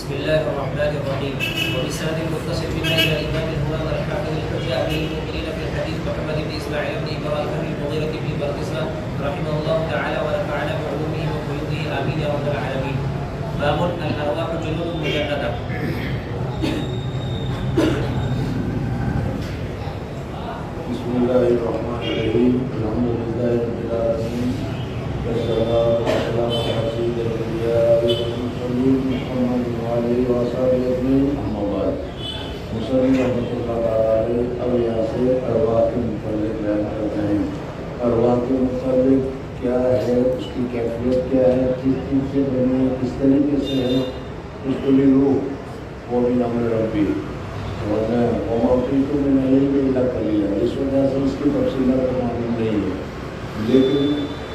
بسم الله الرحمن الرحيم. وبالسند المتصل بنا الى الامام الهمام الحافظ الحجه امير المؤمنين في الحديث محمد بن اسماعيل بن ابراهيم بن المغيرة بن بردسمة رحمه الله تعالى ونفعنا بعلومه وقيوده امين يا رب العالمين. باب الارواح جنود مجنده. بسم الله الرحمن الرحيم. الحمد لله رب العالمين والصلاة والسلام على سيد الأنبياء والمرسلين محمد وعلى آله وصحبه أجمعين. أما بعد مسلم رحمۃ اللہ تعالی اب یہاں سے ارواح کے متعلق بیان کرتے ہیں. ارواح کے متعلق کیا ہے, اس کی کیفیت کیا ہے, کس چیز سے بنے, کس طریقے سے ہے, اس کو لے لو وہ بھی نام ربی وموقع میں نہیں ملا کلیہ. اس وجہ سے اس کی تفصیلات معلوم نہیں ہے, لیکن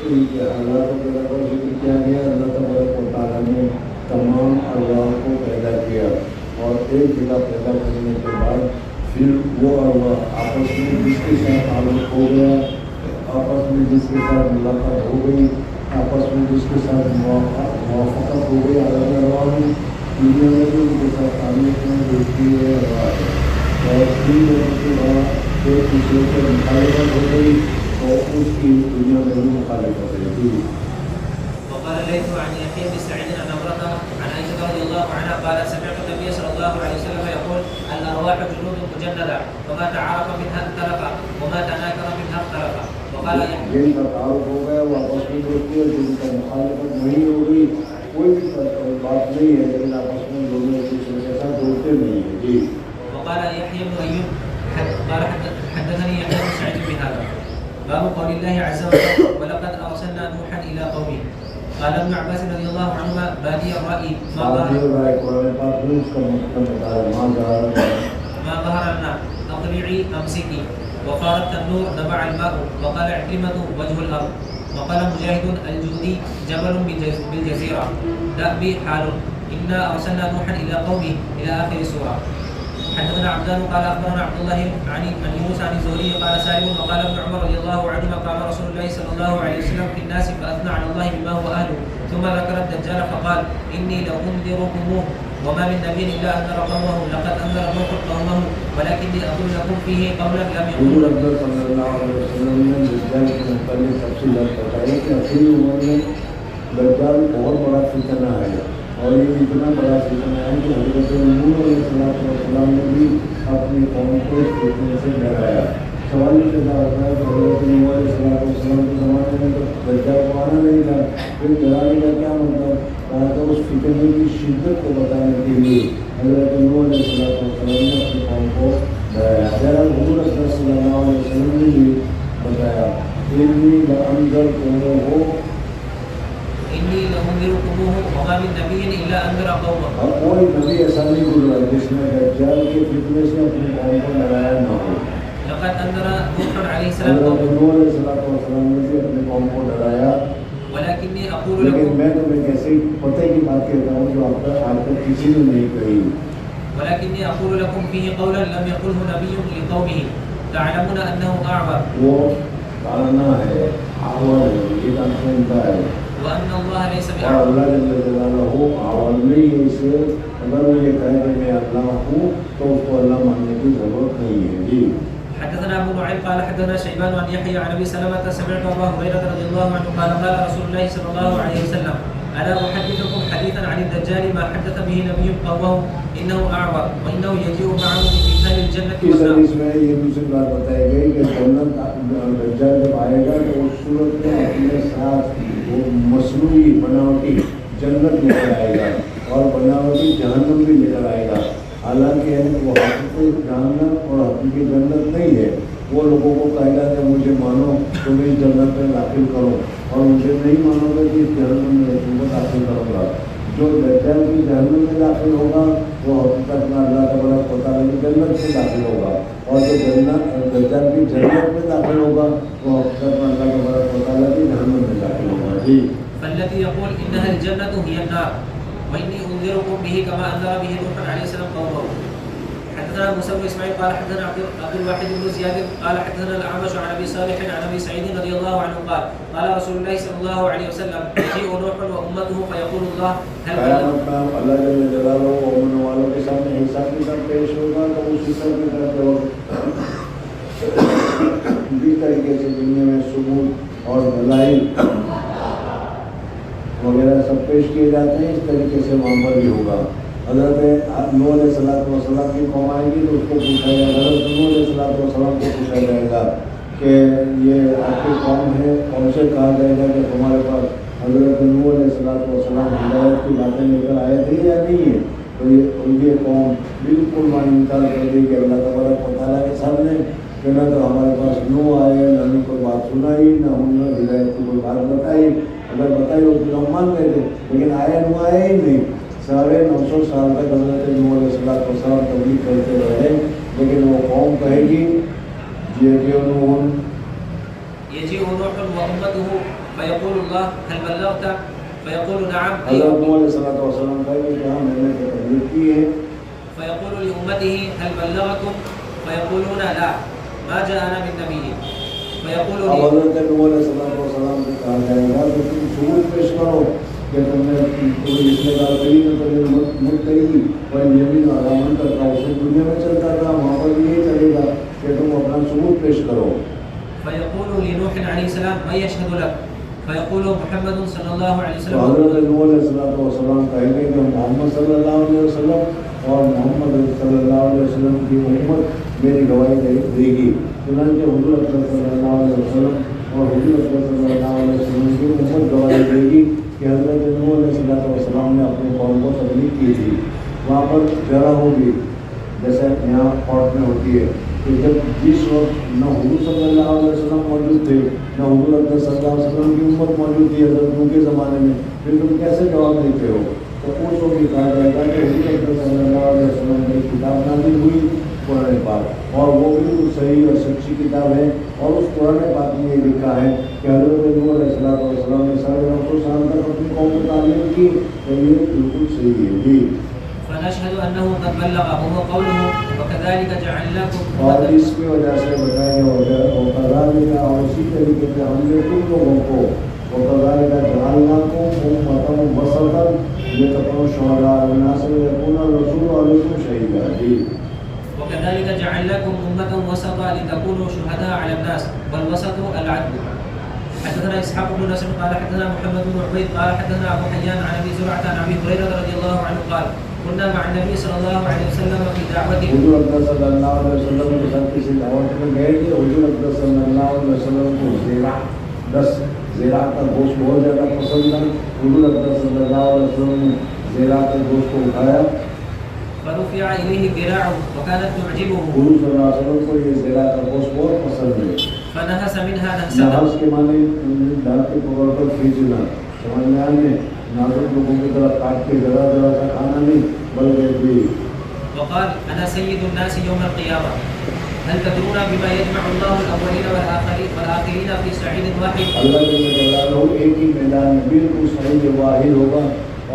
ان کے حالات وغیرہ پر ذکر کیا گیا. اللہ تبارک و تعالیٰ نے تمام ارواح کو پیدا کیا اور ایک جگہ پیدا کرنے کے بعد پھر وہ ارواح آپس میں جس کے ساتھ تعلق ہو گیا, آپس میں جس کے ساتھ ملاقات ہو گئی, آپس میں جس کے ساتھ موافقت ہو گئی, الگ ارواح میں دنیا میں بھی ان کے ساتھ تعلق میں دوستی ہے ارواح ہے. اور تین لوگوں کے بعد ایک دوسرے سے مخالفت ہو گئی اور اس کی دنیا میں بھی مخالفت ہے. وقال الليث عن يحيى بن سعيد عن عمرة عن عائشة رضي الله عنها قال سمعت النبي صلى الله عليه وسلم يقول الأرواح جنود مجندة فما تعارف منها اختلف وما تناكر منها اختلف. وقال جن کا تعارف ہو گیا وہ آپس میں دوستی ہے, جن کا مخالفت نہیں ہو گئی کوئی بھی بات نہیں ہے, لیکن آپس میں دونوں ایک دوسرے کے ساتھ دوڑتے نہیں ہیں. جی. وقال يحيى بن أيوب قال حدثني يحيى بن سعيد بهذا. باب قول الله عز وجل ولقد أرسلنا نوحا إلى قومه. قال ابن عباس رضي الله عنهما بادي الرأي ما ظهر لنا أقلعي أمسكي وقال التنور نبع الماء. وقال عكرمة وجه الأرض. وقال مجاهد الجودي جبل بالجزيرة دأبي حال إنا أرسلنا نوحا إلى قومه إلى آخر سورة. حدثنا عبدان قال أخبرنا عبد الله عن يونس عن الزهري قال سالم وقال ابن عمر رضي الله عنهما قام رسول الله صلى الله عليه وسلم في الناس فأثنى على الله بما هو أهله ثم ذكر الدجال فقال إني لأنذركموه وما من نبي إلا أنذر قومه لقد أنذر نوح قومه ولكني أقول لكم فيه قولا لم يقل. حضور صلی اللہ علیہ وسلم نے دجال کے متعلق تفصیلات بتائی کہ اپنی عمر میں دجال بہت بڑا فتنہ ہے اور یہ اتنا بڑا فتنہ ہے کہ حضرت نوح علیہ السلام نے بھی اپنی قوم کو اس فتنے سے ڈرایا. سوال یہ پیدا ہوتا ہے کہ حضرت نوح علیہ السلام کے زمانے میں تو دجال کو آنا نہیں تھا, پھر ڈرانے کا کیا مطلب کہا کہ اس فتنے کی شدت کو بتانے کے لیے حضرت نوح علیہ السلام نے اپنی قوم کو ڈرایا. حضور صلی اللہ علیہ وسلم نے بھی بتایا انی لأنذرکموہ إني لأنذركموه وما من نبي إلا أنذر قومه. اور کوئی نبی ایسا نہیں گزرا جس نے دجال کے فتنے سے اپنی قوم کو ڈرایا نہ ہو. لقد أنذر نوح عليه السلام حضرت نوح علیہ السلام نے بھی اپنی قوم کو ڈرایا. ولكني أقول لیکن لكم میں تمہیں کیسے پتہ کی بات کہتا ہوں جو آج تک کسی نے نہیں کہی. ولكني أقول لكم فيه قولا لم يقله نبي لقومه تعلمون أنه أعور. وہ کانا ہے, آور ہے, یہ کانسنتا ہے وأن الله ليس اور بأعور. اللہ جل جلالہ آور نہیں ہے. اسے اگر وہ یہ کہے کہ میں اللہ ہوں تو اس کو اللہ ماننے کی ضرورت نہیں ہے. جی. حدثنا أبو نعيم قال حدثنا شيبان عن يحيى عن أبي سلمة سمعت أبا هريرة رضي الله عنه قال قال رسول الله صلى الله عليه وسلم ألا أحدثكم حديثا عن الدجال ما حدث به نبي قومه إنه أعور وإنه يجيء معه من فتان الجنة اس والنار. حدیث میں یہ دوسری بات بتائی گئی کہ جنت دجال جب آئے گا تو اس صورت میں اپنے ساتھ وہ مصنوعی بناوٹی جنت لے کر آئے گا اور بناوٹی جہنم بھی لے کر آئے گا. حالانکہ وہ حقیقی جہنم اور حقیقی جنت نہیں ہے. وہ لوگوں کو کہے گا کہ مجھے مانو تو میں اس جنت میں داخل کرو, اور مجھے نہیں مانو گے کہ اس جہنم میں تم کو داخل کروں گا. جو دجال کی جہنم میں داخل ہوگا وہ حقیقت میں اللہ تبارک و تعالیٰ کی جنت میں داخل ہوگا, اور جو دجال کی جنت میں داخل ہوگا وہ حقیقت میں اللہ تبارک و تعالیٰ کی جہنم میں داخل ہوگا. جی. فالذي يقول إنها الجنة هي النار وإني أنذركم به كما أنذر به نوح عليه السلام قومه. حدثنا موسى بن اسماعيل قال حدثنا عبد الواحد بن زياد قال حدثنا الاعمش عن ابي صالح عن ابي سعيد رضي الله عنه قال قال رسول الله صلى الله عليه وسلم يجيء نوح وامته فيقول الله هل اللہ جل جلالہ و امن والوں کے سامنے حساب کتاب پیش ہوگا تو اس حساب کتاب کے وقت بھی طریقے سے دنیا میں ثبوت اور دلائل وغیرہ سب پیش کیے جاتے ہیں، اس طریقے سے وہاں پر بھی ہوگا۔ حضرت نوح علیہ السلام کی قوم آئے گی تو اس کو پوچھا جائے گا، حضرت نوح علیہ السلام کو پوچھا جائے گا کہ یہ آپ کی قوم ہے، قوم سے کہا جائے گا کہ تمہارے پاس حضرت نوح علیہ السلام ہدایت کی باتیں لے کر آئے تھے یا نہیں ہے؟ تو یہ قوم بالکل انکار کر دی کہ اللہ تبارک و تعالیٰ کے سامنے کہ نہ تو ہمارے پاس نوح آئے، نہ ہم کوئی بات سنائی، نہ ہم نے ہدایت کی کوئی بات بتائی۔ اگر بتائی ہو تو ہم مان گئے تھے، لیکن آیا نوح آیا ہی نہیں۔ 950 سال تک حضرت نوح علیہ السلام تبلیغ کرتے رہے، لیکن وہ قوم کہے گی يجيء نوح وأمته فيقول الله هل بلغت فيقول نعم حضرت نوح علیہ السلام کہے گی کہ ہاں میں نے تبلیغ کی ہے۔ فيقول لأمته هل بلغكم فيقولون لا ما جاءنا من نبي فيقول اب حضرت نوح علیہ السلام کو کہا جائے گا کہ تم ثبوت پیش کرو کہ تم نے کوئی رشتے دار کری نہ تو ملک کری اور یمین علامن کرتا اس دنیا میں چلتا تھا، وہاں پر یہی چلے گا کہ تم اپنا ثبوت پیش کرو۔ فيقول لنوح عليه السلام من يشهد لك فيقول محمد صلى الله عليه وسلم حضرت نوح علیہ السلام کہیں گے کہ محمد صلی اللہ علیہ وسلم اور محمد صلی اللہ علیہ وسلم کی امت میری گواہی دے گی۔ چنانچہ حضور اکرم صلی اللہ علیہ وسلم اور حضور اکرم صلی اللہ علیہ وسلم کی امت گواہی دے گی کہ حضرت نوح علیہ السلام نے اپنے قوم کو تبلیغ کی تھی۔ وہاں پر جگہ ہوگی جیسے یہاں کورٹ میں ہوتی ہے کہ جب جس وقت نہ حضور صلی اللہ علیہ وسلم موجود تھے نہ حضور اکرم صلی اللہ علیہ وسلم کی امت موجود تھی حضرت نوح کے زمانے میں، پھر تم کیسے جواب دیتے ہو؟ تو اس وقت یہ کہا جائے گا کہ حضور اکرم صلی اللہ علیہ وسلم کی کتاب نازل ہوئی قرآن پاک، اور وہ بالکل صحیح اور سچی کتاب ہے، اور اس قرآن پاک میں یہ لکھا ہے کہ حضرت نوح علیہ السلام نے 950 سال تک اپنی قوم کو تعلیم کی، تو یہ بالکل صحیح ہے جی۔ فنشهد أنه قد بلغ وهو قوله وكذلك جعلناكم اور اس کی وجہ سے بتائیں گے وَكَذَلِكَ اور اسی طریقے سے ہم نے تم لوگوں کو وَكَذَلِكَ جَعَلْنَاكُمْ أُمَّةً وَسَطًا لِتَكُونُوا شُهَدَاءَ عَلَى النَّاسِ وَيَكُونَ الرَّسُولُ عَلَيْكُمْ شَهِيدًا جی۔ وكذلك جعلناكم أمة وسطا لتكونوا شهداء على الناس والوسط العدل۔ حدثنا إسحاق بن نصر قال حدثنا محمد بن عبيد قال حدثنا أبو حيان عن أبي زرعة عن أبي هريرة رضي الله عنه قال كنا مع النبي صلى الله عليه وسلم في دعوته۔ حضور اکرم صلی اللہ علیہ وسلم کے ساتھ کسی دعوت میں گئے تھے، حضور اکرم صلی اللہ علیہ وسلم کو زیرہ کا گوشت بہت زیادہ پسند تھا۔ حضور اکرم صلی اللہ علیہ وسلم نے زیرہ کے گوشت کو اٹھایا، فرفع إليه ذراع وكانت تعجبه، حضور صلی اللہ علیہ وسلم کو یہ زیرہ کا گوشت بہت پسند ہے۔ فنهس منها نهسة، نہس کے معنی ڈال کے پکڑ کر کھینچنا، سمجھ میں آنے نازک لوگوں کی طرح کاٹ کے ذرا ذرا سا کھانا نہیں بلکہ بھی۔ وقال أنا سيد الناس يوم القيامة هل تدرون بما يجمع الله الأولين والآخرين في صعيد واحد؟ اللہ جل جلالہ ایک ہی میدان میں بالکل صحیح واحد ہوگا،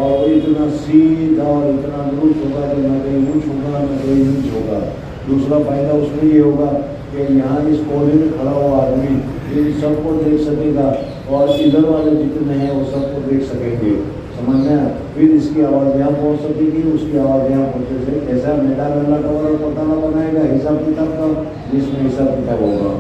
اور وہ اتنا سیدھا اور اتنا درست ہوگا کہ نہ کہیں اونچ ہوگا نہ کہیں نیچ ہوگا۔ دوسرا فائدہ اس میں یہ ہوگا کہ یہاں اس کونے میں کھڑا ہوا آدمی ان سب کو دیکھ سکے گا، اور ادھر والے جتنے ہیں وہ سب کو دیکھ سکیں گے، سمجھنا۔ پھر اس کی آواز یہاں پہنچ سکے گی، اس کی آواز یہاں پہنچے سے ایسا میدان اللہ تبارک و تعالیٰ بنائے گا حساب کتاب کا، جس میں حساب کتاب ہوگا۔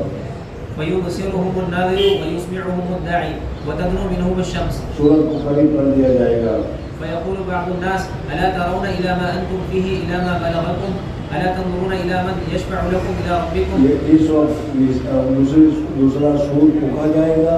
فيبصرهم الناظر ويسمعهم الداعي وتدنو منهم الشمس۔ سورت کو قریب کر دیا جائے گا۔ فيقول بعض الناس ألا ترون إلى ما أنتم فيه إلى ما بلغكم ألا تنظرون إلى من يشفع لكم إلى ربكم۔ اس وقت دوسرا سور پھونکا جائے گا،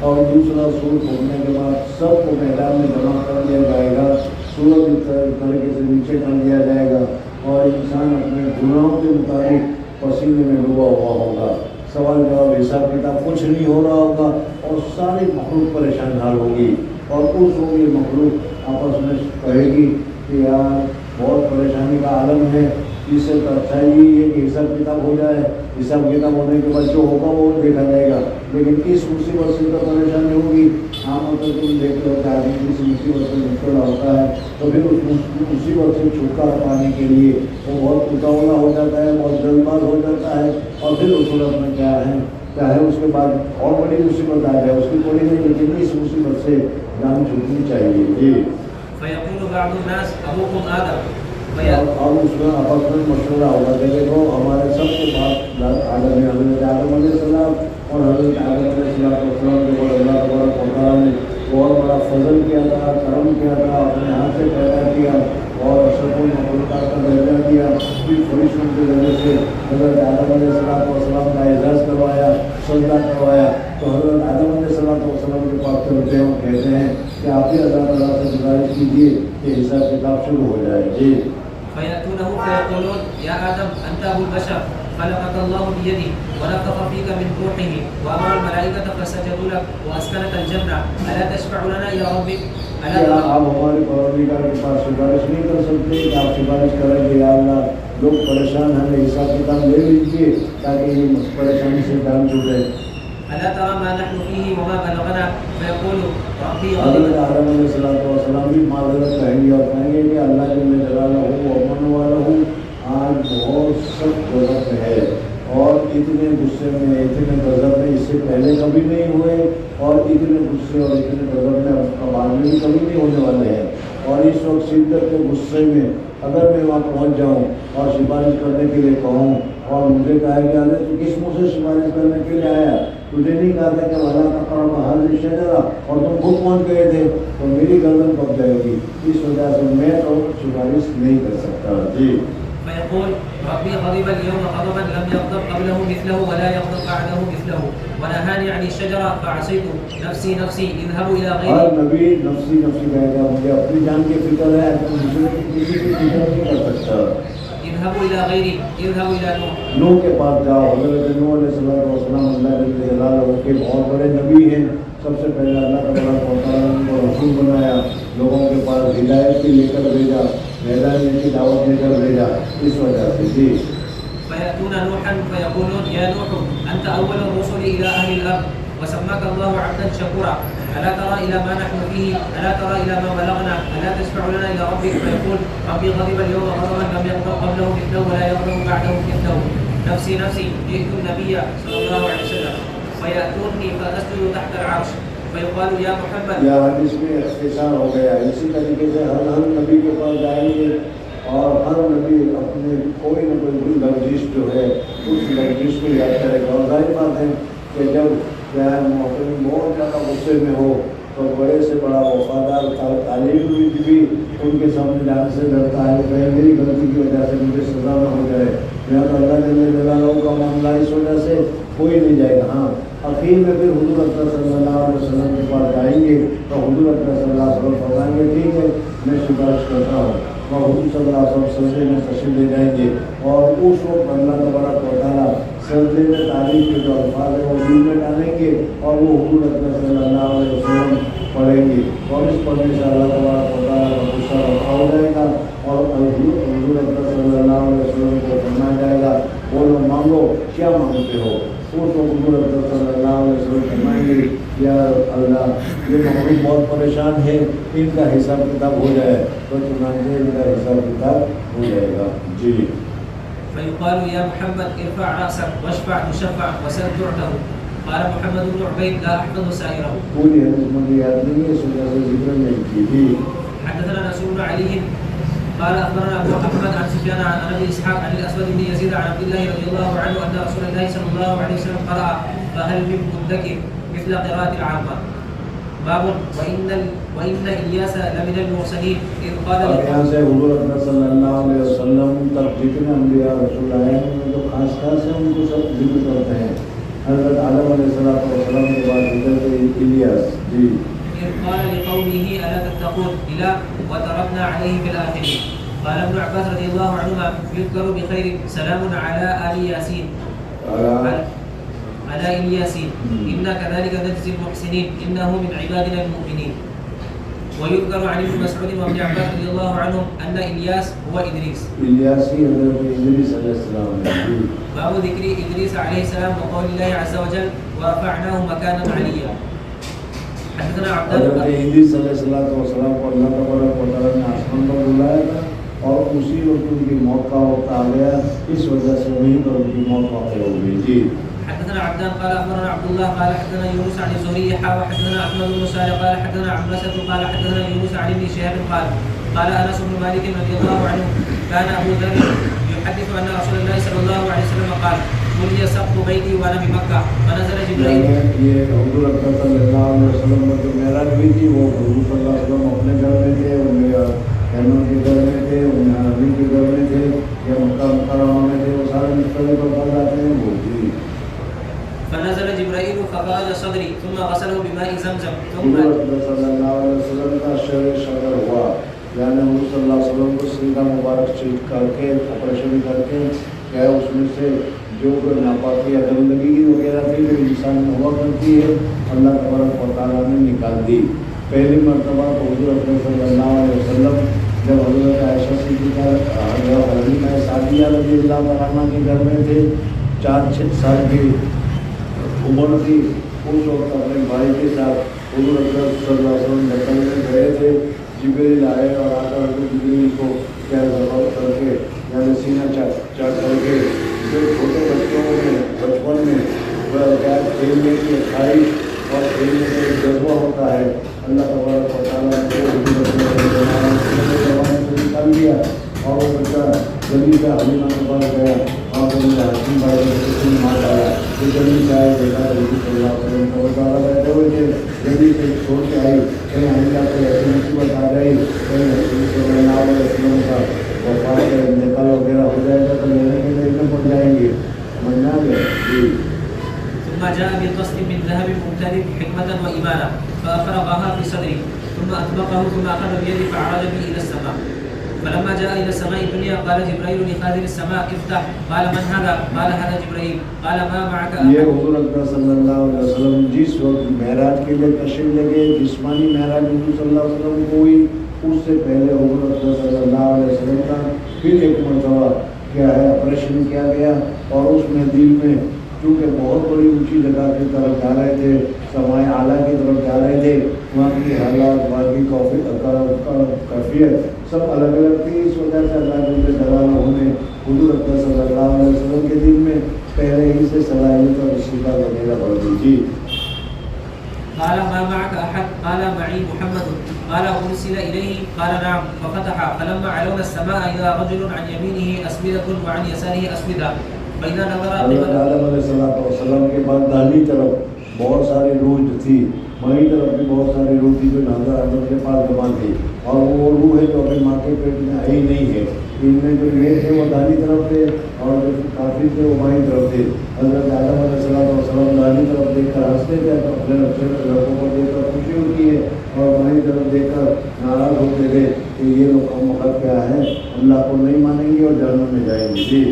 اور دوسرا سور پھونکنے کے بعد سب کو میدان میں جمع کر دیا جائے گا، سورج اس طریقے سے نیچے کر دیا جائے گا، اور انسان اپنے گناہوں کے مطابق پسینے میں ڈوبا ہوا ہوگا۔ سوال جواب حساب کتاب کچھ نہیں ہو رہا ہوگا، اور ساری مخلوق پریشان حال ہوگی، اور اس وقت یہ مخلوق آپس میں کہے گی کہ یار بہت پریشانی کا عالم ہے، اس سے تو اچھا ہی ہے کہ حساب کتاب ہو جائے. حساب کتاب ہونے کے بعد جو ہوگا وہ دیکھا جائے گا. لیکن اس مصیبت سے تو پریشانی ہوگی. عام طور پر تم دیکھ لو کہ آدمی کسی مصیبت سے مبتلا ہوتا ہے تو پھر اس مصیبت سے چھٹکارا پانے کے لیے وہ بہت اتاولا ہو جاتا ہے, بہت جلد باز ہو جاتا ہے, اور پھر اس صورت میں کیا ہے چاہے اس کے بعد اور بڑی مصیبت آ جائے اس کی کوئی نہیں, لیکن اس مصیبت سے جان چھوٹنی چاہیے. جی. فيقول بعض الناس أبوكم آدم اور اس میں آپس میں مشورہ ہوگا کہ دیکھو ہمارے سب کے بعد حضرت آدم علیہ السلام اور حضرت آدم علیہ السلام کے بعد اللہ تبارک و تعالیٰ نے بہت بڑا فضل کیا تھا, کرم کیا تھا, اپنے ہاتھ سے پیدا کیا اور اشرف المخلوقات کا درجہ دیا. پھر فرشتوں کے ذریعے سے حضرت آدم علیہ السلام کا اعزاز کروایا, سجدہ کروایا. تو حضرت آدم علیہ السلام کے پاس چلتے ہیں اور کہتے ہیں کہ آپ ہی اللہ تعالیٰ سے گزارش کیجیے کہ حساب کتاب شروع ہو جائے. جی. فيأتونه فيقولون يا آدم أنت أبو البشر خلقك الله بيده ونفخ فيك من روحه وأمر الملائكة فسجدوا لك وأسكنك الجنة ألا تشفع لنا إلى ربك؟ کیا آپ ہمارے پروردگار کے پاس سفارش نہیں کر سکتے کہ آپ سفارش کریں کہ یا اللہ لوگ پریشان ہیں, حساب کتاب لے لیجیے تاکہ یہ پریشانی سے جان چھوٹے. ألا ترى ما نحن فيه وما بلغنا فيقول ربي حضرت آدم علیہ السلام بھی معذرت کہیں گے اور کہیں گے کہ اللہ جل جلالہ ومن والہ آج بہت سخت غضب ہے اور اتنے غصے میں اتنے غضب میں اس سے پہلے کبھی نہیں ہوئے اور اتنے غصے اور اتنے غضب میں بعد میں بھی کبھی نہیں ہونے والے ہیں. اور اس وقت شدت کے غصے میں اگر میں وہاں پہنچ جاؤں اور سفارش کرنے کے لیے کہوں اور مجھے کہا گیا تو کس منہ سے سفارش کرنے کے لیے آیا, تجھے نہیں کہا تھا کہ اللہ کا قرآن حاضر شجرا اور تم خود پہنچ گئے تھے تو میری گردن پک جائے گی. اس وجہ سے میں تو سفارش نہیں کر سکتا. جی. فيقول ربي غضب اليوم غضبا لم يغضب قبله مثله ولا يغضب بعده مثله ونهاني عن الشجرة فعصيت نفسي نفسي اذهبوا إلى غيري. ہر نبی نفسی نفسی کہے گا مجھے اپنی جان کی فکر ہے, دوسرے کسی کی فکر نہیں کر سکتا. اذهبوا إلى غيري اذهبوا إلى نوح. نوح کے پاس جاؤ. حضرت نوح علیہ السلام اللہ جل جلالہ کے بہت بڑے نبی ہیں. سب سے پہلے اللہ تبارک و تعالیٰ نے کو رسول بنایا, لوگوں کے پاس ہدایت کی لے کر بھیجا, میدان کی دعوت لے کر بھیجا. اس وجہ سے. جی. فيأتون نوحا فيقولون يا نوح أنت أول الرسل إلى أهل الأرض وسماك الله عبدا شكورا ألا ترى إلى ما نحن فيه ألا ترى إلى ما بلغنا ألا تشفع لنا إلى ربك فيقول ربي غضب اليوم غضبا لم يغضب قبله مثله ولا يغضب بعده مثله نفسي نفسي جئت النبي صلى الله عليه وسلم فيأتوني فأسجد تحت العرش فيقال يا محمد. یا حدیث میں اختصار ہو گیا. اسی طریقے سے ہر نبی کے پاس جائیں گے اور ہر نبی اپنے کوئی نہ کوئی لفظ جو ہے اس لفظ کو یاد کرے گا. اور ظاہر بات ہے کہ جب محترم بہت زیادہ غصے میں ہو تو بڑے سے بڑا وفادار تعلیم بھی ان کے سامنے جانے سے ڈرتا ہے کہ میری غلطی کی وجہ سے مجھے سزا نہ ہو جائے. میں تو اللہ جل جلالہ کا معاملہ اس وجہ سے کوئی نہیں جائے گا. ہاں اخیر میں پھر حضور اکرم صلی اللہ علیہ وسلم کے پاس جائیں گے تو حضور اکرم صلی اللہ علیہ وسلم فرمائیں گے ٹھیک ہے میں سفارش کرتا ہوں. اور حضور صلی اللہ علیہ وسلم سجدے میں تشریف لے جائیں گے اور اس وقت اللہ تبارک و تعالیٰ سجدے میں تعریف کے جو الفاظ ہیں وہ دل میں ڈالیں گے اور وہ حضور اکرم صلی اللہ علیہ وسلم پڑھیں گے اور اس پڑھنے سے اللہ تبارک و تعالیٰ کا غصہ رفع ہو جائے گا اور حضور اکرم صلی اللہ علیہ وسلم کو فرمایا جائے گا بولو مانگو کیا مانگتے ہو. اس کو حضور اکرم صلی اللہ علیہ وسلم فرمائیں گے یا اللہ یہ محبوب بہت پریشان ہے ان کا حساب کتاب ہو جائے تو چنانچہ ان کا حساب کتاب ہو جائے گا. جی. فيقال يا محمد ارفع رأسك واشفع تشفع وسل تعته قال محمد بن عبيد لا أحفظ سائره. پوری حدیث مجھے یاد نہیں ہے اس وجہ سے ذکر نہیں کی تھی. حدثنا نصر بن علي قال أخبرنا أبو محمد عن سفيان عن أبي إسحاق عن الأسود بن يزيد عن عبد الله رضي الله عنه أن رسول الله صلى الله عليه وسلم قرأ فهل من مدكر مثل قراءة العامة. باب وإن إلياس لمن المرسلين إذ قال یہاں سے حضور اکرم صلی اللہ علیہ وسلم تک جتنے انبیاء رسول آئے ہیں جو خاص خاص ہیں ان کو سب ذکر کرتے ہیں. حضرت آدم علیہ السلام کے بعد حضرت الیاس. جی. إذ قال لقومه ألا تتقون إلى وتركنا عليه في الآخرين. قال ابن عباس رضي الله عنهما يذكر بخير سلام على آل ياسين على إلياسين إنا كذلك نجزي المحسنين إنه من عبادنا المؤمنين. ويذكر عن ابن مسعود وابن عباس رضي الله عنهم أن إلياس هو إدريس. الیاسی حضرت ادریس علیہ السلام ہے. باب ذكر إدريس عليه السلام وقول الله عز وجل ورفعناه مكانا عليا. حدثنا عبدان حضرت ادریس علیہ السلام کو اللہ تبارک و تعالیٰ نے آسمان پر بلایا تھا اور اسی وقت ان کی موت کا وقت آ گیا, اس وجہ سے وہیں پر ان کی موت واقع ہو گئی. جی. حدثنا عبدان قال أخبرنا عبد الله قال حدثنا يونس عن الزهري وحدثنا أحمد بن صالح قال حدثنا عباسة قال حدثنا يونس عن ابن شهاب قال أنس بن مالك رضي الله عنه كان أبو ذر يحدث أن رسول الله صلى الله عليه وسلم قال بني سقف بيتي وأنا بمكة فنزل جبريل. یہ حضور اکرم صلی اللہ علیہ وسلم پر جو معراج ہوئی تھی وہ حضور صلی اللہ علیہ وسلم اپنے گھر میں تھے, ان بہنوں کے گھر میں تھے, ان نبی کے گھر میں تھے, یا مکہ مکرمہ میں تھے, وہ سارے مختلف پر پڑ جاتے ہیں وہ. جی. فنزل جبرائيل فقال صدري ثم غسله بماء زمزم ثم صلی اللہ علیہ وسلم کا شگر ہوا, یعنی حضور صلی اللہ علیہ وسلم کو سیدھا مبارک چیک کر کے آپریشن کر کے کیا اس میں سے جو ناپاکی یا گندگی وغیرہ تھی جو انسان میں ہوا کرتی ہے اللہ تبارک و تعالیٰ نے نکال دی. پہلی مرتبہ تو حضور اکرم صلی اللہ علیہ وسلم جب حضرت عائشہ صدیقہ حضرت سعدیہ رضی اللہ عنہا کے گھر میں تھے, 4-6 سال کی عمر تھی, اس وقت اپنے بھائی کے ساتھ حضور اکرم صلی اللہ علیہ وسلم نکلنے گئے تھے. جبریل آئے اور آ کر جبریل کو کیا ضرورت کر کے یعنی سینہ چاٹ کر کے جو چھوٹے بچوں میں بچپن میں کیا کھیلنے کی خواہش اور کھیلنے کا ایک جذبہ ہوتا ہے, اللہ تبارک و تعالیٰ نے زبان سے نکال دیا اور وہ بچہ جلدی سے حلیمہ کے پاس گیا اور حکیم بھائی نے مار ڈالا. تو جلدی سے آئے دیکھا حضور صلی اللہ علیہ وسلم کو تعالیٰ بیٹھے ہوئے تھے, جلدی سے چھوڑ کے آئی کہیں حلیمہ کو ایسی مصیبت آ گئی کہیں حضور صلی اللہ علیہ وسلم کا وفات انتقال وغیرہ ہو جائے گا تو لینے کے لیے میں پڑ جائیں گے. سمجھنا گیا. جی. ثم جاء بقصد من ذهب ممتلئ حكمة وإيمانا فأفرغها في صدري ثم أطبقه ثم أخذ بيدي فعرج به إلى السماء. فلما جاء إلى السماء الدنيا قال جبرائيل لخازن السماء افتح. قال من هذا؟ قال هذا جبرائيل. قال ما معك؟ یہ حضور اکرم صلی اللہ علیہ وسلم جس وقت معراج کے لیے تشریف لگے, جسمانی معراج حضور صلی اللہ علیہ وسلم کو ہوئی, اس سے پہلے حضور اکرم صلی اللہ علیہ وسلم کا پھر ایک مرتبہ کیا ہے آپریشن کیا گیا, اور اس میں دل میں کیونکہ بہت بڑی اونچی جگہ کی طرف جا رہے تھے, سمائے اعلیٰ کی طرف جا رہے تھے, وہاں کی حالات وہاں کی کیفیت سب الگ الگ تھی. اس وجہ سے اللہ کے دلالوں نے حضور اکرم صلی اللہ علیہ وسلم کے دل میں پہلے ہی سے صلاحیت اور وسیلہ وغیرہ بڑھ دی. جی. قال ما معك أحد؟ قال معي محمد. قال أرسل إليه؟ قال نعم. ففتح فلما علونا السماء إذا رجل عن يمينه أسودة وعن يساره أسودة فإذا نظر حضرت آدم علیہ السلام کے بعد داہنی طرف بہت ساری روح تھی, بائیں طرف بھی بہت ساری روح تھی جو حضرت آدم کے پاس جمع تھی, اور وہ روح ہے جو ابھی ماں کے پیٹ میں آئی نہیں ہے. ان میں جو یہ تھے وہ داہنی طرف تھے اور جو کافر تھے وہ بائیں طرف تھے. حضرت آدم علیہ السلام داہنی طرف دیکھ کر ہنستے تھے, اپنے لڑکوں کو دیکھ کر خوشی ہوتی ہے, اور بائیں طرف دیکھ کر ناراض ہوتے تھے کہ یہ لوگ ہم وقت کیا ہے, اللہ کو نہیں مانیں گے اور جہنم میں جائیں گے. جی.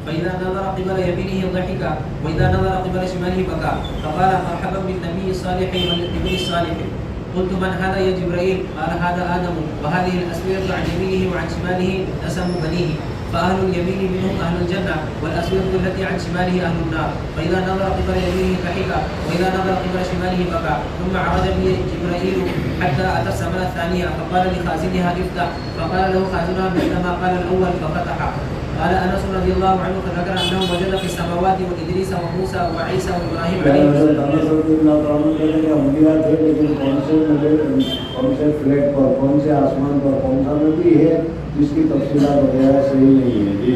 فإذا نظر قبل يمينه ضحك وإذا نظر قبل شماله بكى فقال مرحبا بالنبي الصالح والابن الصالح. قلت من هذا يا جبرائيل؟ قال هذا آدم وهذه الأسودة عن يمينه وعن شماله نسم بنيه فأهل اليمين منهم أهل الجنة والأسودة التي عن شماله أهل النار. فإذا نظر قبل يمينه ضحك وإذا نظر قبل شماله بكى. ثم عرج به جبرائيل حتى أتى السماء الثانية فقال لخازنها افتح. فقال له خازنها مثل ما قال الأول ففتح. قال أنس رضي الله عنه فذكر أنه وجد في السماوات وإدريس وموسى وعيسى وإبراهيم عليه السلام. لیکن کون سے فلیٹ پر, کون سے آسمان پر, کون سا نبی ہے جس کی تفصیلات وغیرہ صحیح نہیں ہے. جی.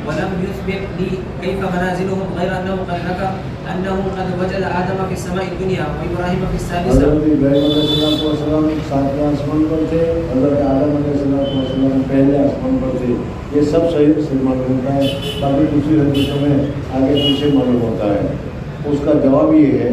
ولم يثبت لي كيف منازلهم غير أنه قد ذكر أنه قد وجد آدم في السماء الدنيا وإبراهيم في السادسة. حضرت ابراہیم علیہ السلام 7ویں آسمان پر تھے, حضرت آدم علیہ السلام پہلے آسمان پر تھے. یہ سب صحیح سے معلوم ہوتا ہے, باقی دوسری حدیثوں میں آگے پیچھے معلوم ہوتا ہے. اس کا جواب یہ ہے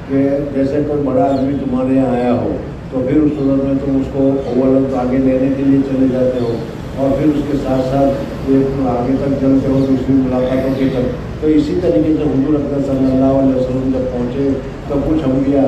کہ جیسے کوئی بڑا آدمی تمہارے یہاں آیا ہو تو پھر اس صورت میں تم اس کو اوور آگے لینے کے لیے چلے جاتے ہو, اور پھر اس کے ساتھ ساتھ یہ آگے تک چلتے ہو دوسری ملاقاتوں کے تک. تو اسی طریقے سے حضور اکرم صلی اللہ علیہ وسلم جب پہنچے تو کچھ انبیاء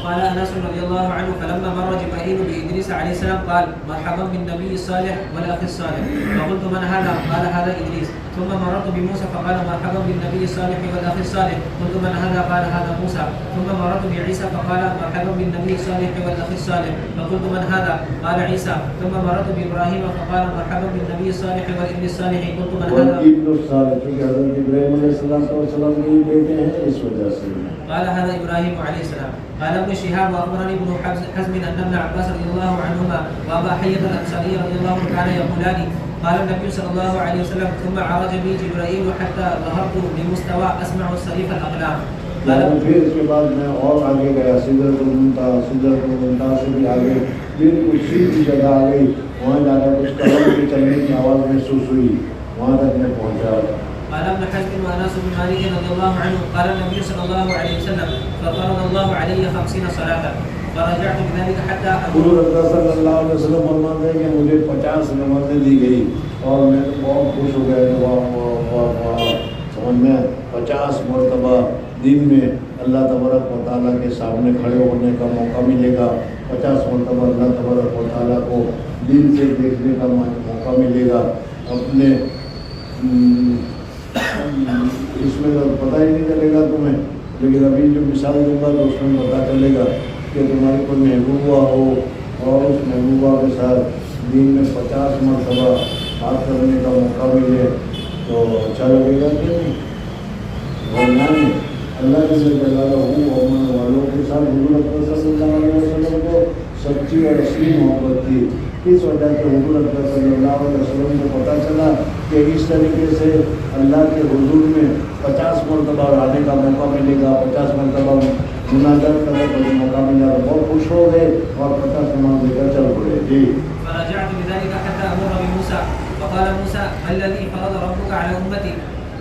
وقال انس رضي الله عنه فلما مر جبرائيل بادريس عليه السلام قال مرحبا بالنبي الصالح والاخ الصالح، فقلت من هذا؟ قال هذا ادريس. ثم مررت بموسى فقال مرحبا بالنبي الصالح والاخ الصالح، قلت من هذا؟ قال هذا موسى. ثم مررت بعيسى فقال مرحبا بالنبي الصالح والاخ الصالح، فقلت من هذا؟ قال عيسى. ثم مررت بابراهيم فقال مرحبا بالنبي الصالح والابن الصالح، قلت من هذا؟ والابن الصالح، کیونکہ حضرت ابراہیم علیہ السلام کے بیٹے ہیں اس وجہ سے. قال هذا ابراهيم عليه السلام. قال ابن شهاب واخبرني ابن حزم ان ابن عباس رضي الله عنهما وابا حية الانصاري رضي الله عنه كان يقولان قال النبي صلى الله عليه وسلم ثم عرج بي جبرائيل حتى ظهرت بمستوى اسمع صريف الاقلام. پھر اس کے بعد میں اور آگے گیا، سدرۃ المنتہا سے بھی آگے، بالکل سیدھی جگہ آ گئی، وہاں جا کر کچھ قلم کے چلنے کی آواز محسوس ہوئی، وہاں تک میں پہنچا. قال ابن حزم وانس بن مالك رضي الله عنه قال النبي صلى الله عليه وسلم ففرض الله علي 50 صلاة فرجعت بذلك حتى حضور اقدس صلی اللہ علیہ وسلم فرماتے ہیں کہ مجھے 50 نمازیں دی گئی اور میں بہت خوش ہو گیا. سمجھ میں 50 مرتبہ دن میں اللہ تبارک و تعالیٰ کے سامنے کھڑے ہونے کا موقع ملے گا، 50 مرتبہ اللہ تبارک و تعالیٰ کو دل سے دیکھنے کا موقع ملے گا. اپنے اس میں پتہ ہی نہیں چلے گا تمہیں، لیکن ابھی جو مثال دوں گا تو اس میں پتہ چلے گا کہ تمہاری کوئی محبوبہ ہو اور اس محبوبہ کے ساتھ دن میں 50 مرتبہ بات کرنے کا موقع ملے تو اچھا لگے گا کہ نہیں؟ ورنہ اللہ کے جلالہ امن والوں کے ساتھ حضور اکرم صلی اللہ علیہ وسلم کو سچی اور اصلی محبت تھی. اس وجہ سے حضور اکرم صلی اللہ علیہ وسلم کو پتہ چلا کہ اس طریقے سے اللہ کے حضور میں 50 مرتبہ آنے کا موقع ملے گا، 50 مرتبہ مناجات کرنے کا موقع ملے گا. بہت خوش ہو گئے اور 50 نماز لے کر چل پڑے. جی. فرجعت بذلك حتى امر بموسى فقال موسى الذي فرض ربك على امتي.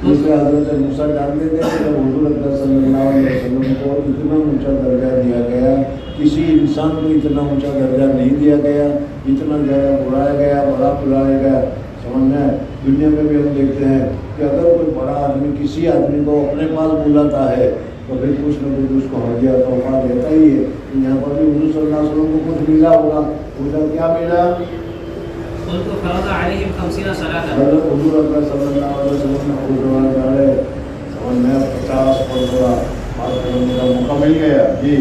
اس لیے حضرت موسیٰ جانتے تھے کہ جب حضور اکرم صلی اللہ علیہ وسلم کو اتنا اونچا درجہ دیا گیا، کسی انسان کو اتنا اونچا درجہ نہیں دیا گیا، اتنا زیادہ بڑھایا گیا، بڑا بلایا گیا. سمجھنا ہے دنیا میں بھی ہم دیکھتے ہیں کہ اگر کوئی بڑا آدمی کسی آدمی کو اپنے پاس بلاتا ہے تو پھر کچھ نہ کچھ اس کو ہدیہ تحفہ دیتا ہی ہے. یہاں پر بھی حضور صلی اللہ علیہ وسلم کو کچھ ملا ہوگا. پوچھا کیا ملا؟ قلت فرض عليهم 50 صلاة. حضرت حضور اکرم صلی اللہ علیہ وسلم نے خوشگوار ڈالے، سمجھنا 50 مرتبہ بات کرنے کا موقع مل گیا. جی.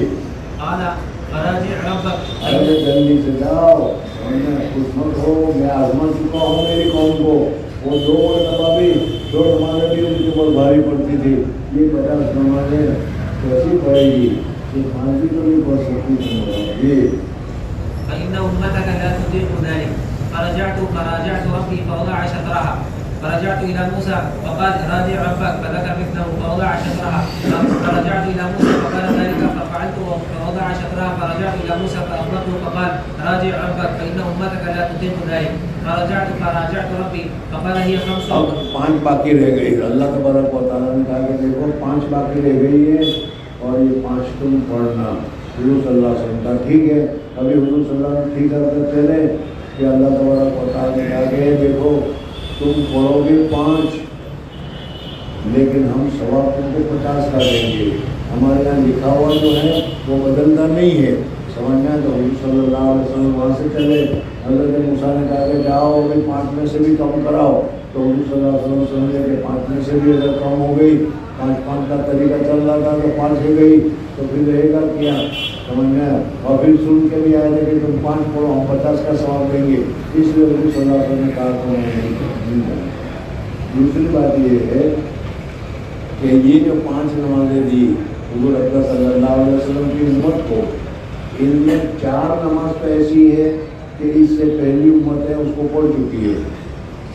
قال فراجع ربك. ارے جلدی سے جاؤ، سمجھنا خوش مت ہو، میں آزما چکا ہوں میری قوم کو. وہ 2 مرتبہ بھی 2 نمازیں بھی ان کے اوپر بھاری پڑتی تھی، یہ 50 نمازیں کیسی پڑے گی؟ یہ 5 بھی تو نہیں پڑھ سکتی. جی. فإن أمتك لا تطيق ذلك. فراجعت ربي فوضع شطرها. فرجعت إلى موسى فقال راجع ربك فذكر مثله فوضع شطرها. فرجعت إلى موسى فقال ذلك ففعلت فوضع شطرها. فرجعت إلى موسى فأخبرته فقال راجع ربك فإن أمتك لا تطيق ذلك. فراجعت ربي فقال هي 5. اب 5 باقی رہ گئی. اللہ تبارک و تعالیٰ نے کہا کہ دیکھو 5 باقی رہ گئی ہے اور یہ 5 تم پڑھنا. حضور صلی اللہ علیہ وسلم کا ٹھیک ہے. ابھی حضور صلی اللہ علیہ وسلم ٹھیک کرتے چلے کہ اللہ تبارک و تعالیٰ نے کہا کہ دیکھو تم پڑھو گے 5 لیکن ہم ثواب تم کو 50 کا دیں گے. ہمارے یہاں لکھا ہوا جو ہے وہ بدلتا نہیں ہے. سمجھنا ہے تو حضور صلی اللہ علیہ وسلم وہاں سے چلے. حضرت موسیٰ نے کہا کہ جاؤ ابھی 5 میں سے بھی کم کراؤ. تو حضور صلی اللہ علیہ وسلم سمجھے کہ 5 میں سے بھی اگر کم ہو گئی، 5 کا طریقہ چل رہا تھا تو 5 ہو گئی تو پھر رہے گا کیا؟ سمجھنا ہے. اور پھر سن کے بھی آئے تھے کہ تم 5 پڑھو ہم 50 کا ثواب دیں گے. اس لیے حضور صلی اللہ علیہ وسلم نے کہا تو نہیں. دوسری بات یہ ہے کہ یہ جو 5 نمازیں دی حضور اکرم صلی اللہ علیہ وسلم کی امت کو، ان میں 4 نماز تو ایسی ہے کہ اس سے پہلی امت ہے اس کو پڑھ چکی ہے.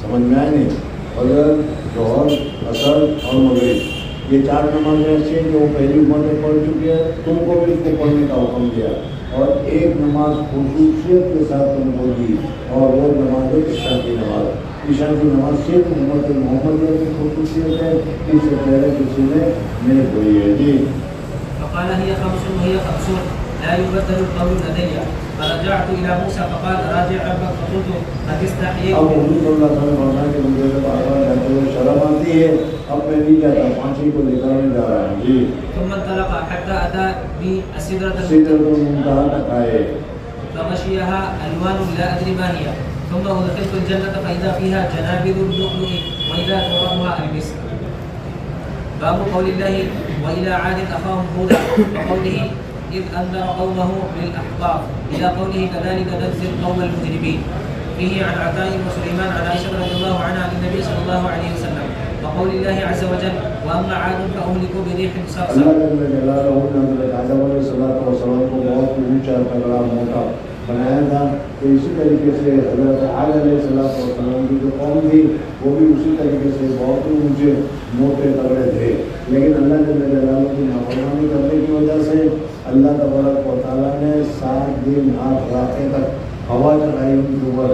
سمجھ میں آئے نہیں؟ فجر، ظہر، عصر اور مغرب، یہ 4 نمازیں ایسی ہیں کہ وہ پہلی امت میں پڑھ چکی ہے. تم کو بھی اس کو پڑھنے کا حکم دیا اور ایک نماز خصوصیت کے ساتھ تم کو دی اور وہ نماز ہے عشاء کی نماز. عشاء کی نماز صرف امت محمد کی خصوصیت ہے، اس سے پہلے کسی نے نہیں پڑھی ہے. جی. فقال هي 5 وهي 50 لا يبدل القول لدي. فرجعت إلى موسى فقال راجع ربك فقلت قد استحييت. اب حضور صلی اللہ علیہ وسلم فرمایا کہ مجھے جب بار بار جاتے ہوئے شرم آتی ہے، اب میں نہیں جاتا، پانچھی کو لے کر نہیں جا رہا ہوں جی. ثم انطلق حتى أتى بسدرة سدرۃ المنتہا تک آئے، فغشيها ألوان لا أدري ما هي، ثم أدخلت الجنة فإذا فيها جنابذ اللؤلؤ وإذا ترابها المسك. باب قول الله وإلى عاد أخاهم هودا وقوله إذ أنذر قومه بالأحقاف إلى قوله كذلك نجزي القوم المجرمين. فيه عن عطاء وسليمان عن عائشة رضي الله عنها عن النبي صلى الله عليه وسلم وقول الله عز وجل وأما عاد فأهلكوا بريح صرصر. اللہ جل جلالہ نے حضرت آدم علیہ الصلوۃ والسلام کو بہت اونچا تگڑا موٹا بنایا تھا، تو اسی طریقے سے حضرت عاد علیہ الصلوۃ والسلام کی جو قوم تھی وہ بھی اسی طریقے سے بہت اونچے موٹے تگڑے تھے، لیکن اللہ جل جلالہ کی نافرمانی کرنے کی وجہ سے اللہ تبارک و تعالیٰ نے 7 دن 8 راتیں تک ہوا چلائی ان کے اوپر،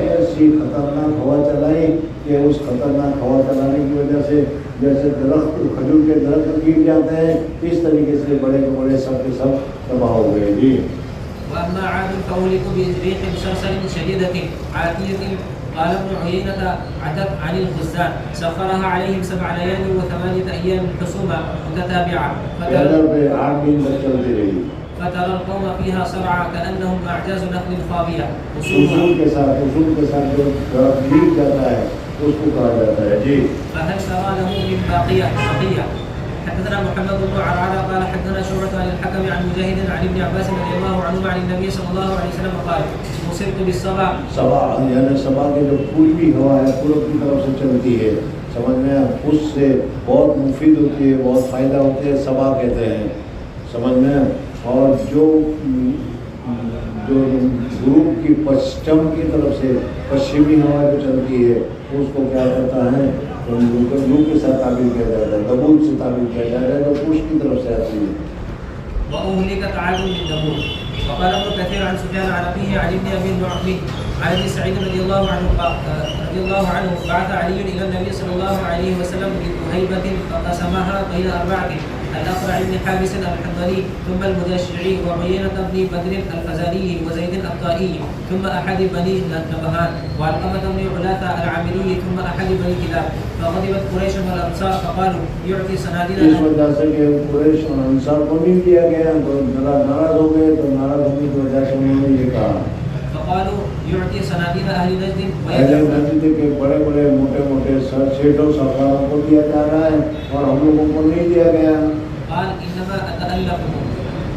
ایسی خطرناک ہوا چلائی کہ اس خطرناک ہوا چلانے کی وجہ سے جیسے درخت کھجور کے درخت گر جاتے ہیں، اس طریقے سے بڑے کے بڑے سب کے سب تباہ ہو گئے جی. وأما عاد فأهلكوا بريح صرصر شديدة عاتية. قال ابن عيينة عتت عن الخزان سخرها عليهم 7 ليال و8 أيام حسوما متتابعة فترى القوم فيها صرعى كأنهم أعجاز نخل خاوية اصول کے ساتھ جو گر جاتا ہے اس کو کہا جاتا ہے جی. فهل ترى له من بقية. حدثنا محمد بن عرعرة قال حدثنا شعبة عن الحكم عن مجاهد عن ابن عباس رضي الله عنهما عن النبي صلى الله عليه وسلم قال مصرت بالصبا. صبا یعنی صبا کے جو پوروی ہوا ہے پورب کی طرف سے چلتی ہے، سمجھ میں اس سے بہت مفید ہوتی ہے، بہت فائدہ ہوتے ہے، صبا کہتے ہیں، سمجھ میں. اور جو غروب کی پشچم کی طرف سے پشچمی ہوا جو چلتی ہے اس کو کیا کرتا ہے، لو کے ساتھ تعبیر کیا جاتا ہے، دبول سے تعبیر کیا جاتا ہے، جو پوش کی طرف سے آتی ہے. وأهلكت عاد بالدبور. وقال ابن كثير عن سفيان عن أبيه عن ابن أبي النعمان عن ابن سعيد رضي الله عنه بعث علي إلى النبي صلى الله عليه وسلم بكهيبة فقسمها بين 4: الأقرع بن حابس الحنظلي ثم المجاشعي وعيينة بن بدر الفزاري وزيد الطائي ثم أحد بني نبهان وعلقمة بن علاثة العامري ثم أحد بني كلاب. فغضبت قريش والأنصار فقالوا يعطي صناديد. اس وجہ سے کہ قریش اور انصار کو نہیں دیا گیا تو ناراض ہو گئے، تو ناراض ہونے کی وجہ سے انہوں نے یہ کہا فقالوا يعطي صناديد أهل نجد اہل نجد کے بڑے بڑے موٹے موٹے سیٹوں سرداروں کو دیا جا رہا ہے اور ہم لوگوں کو نہیں دیا گیا. قال انما اتألفهم.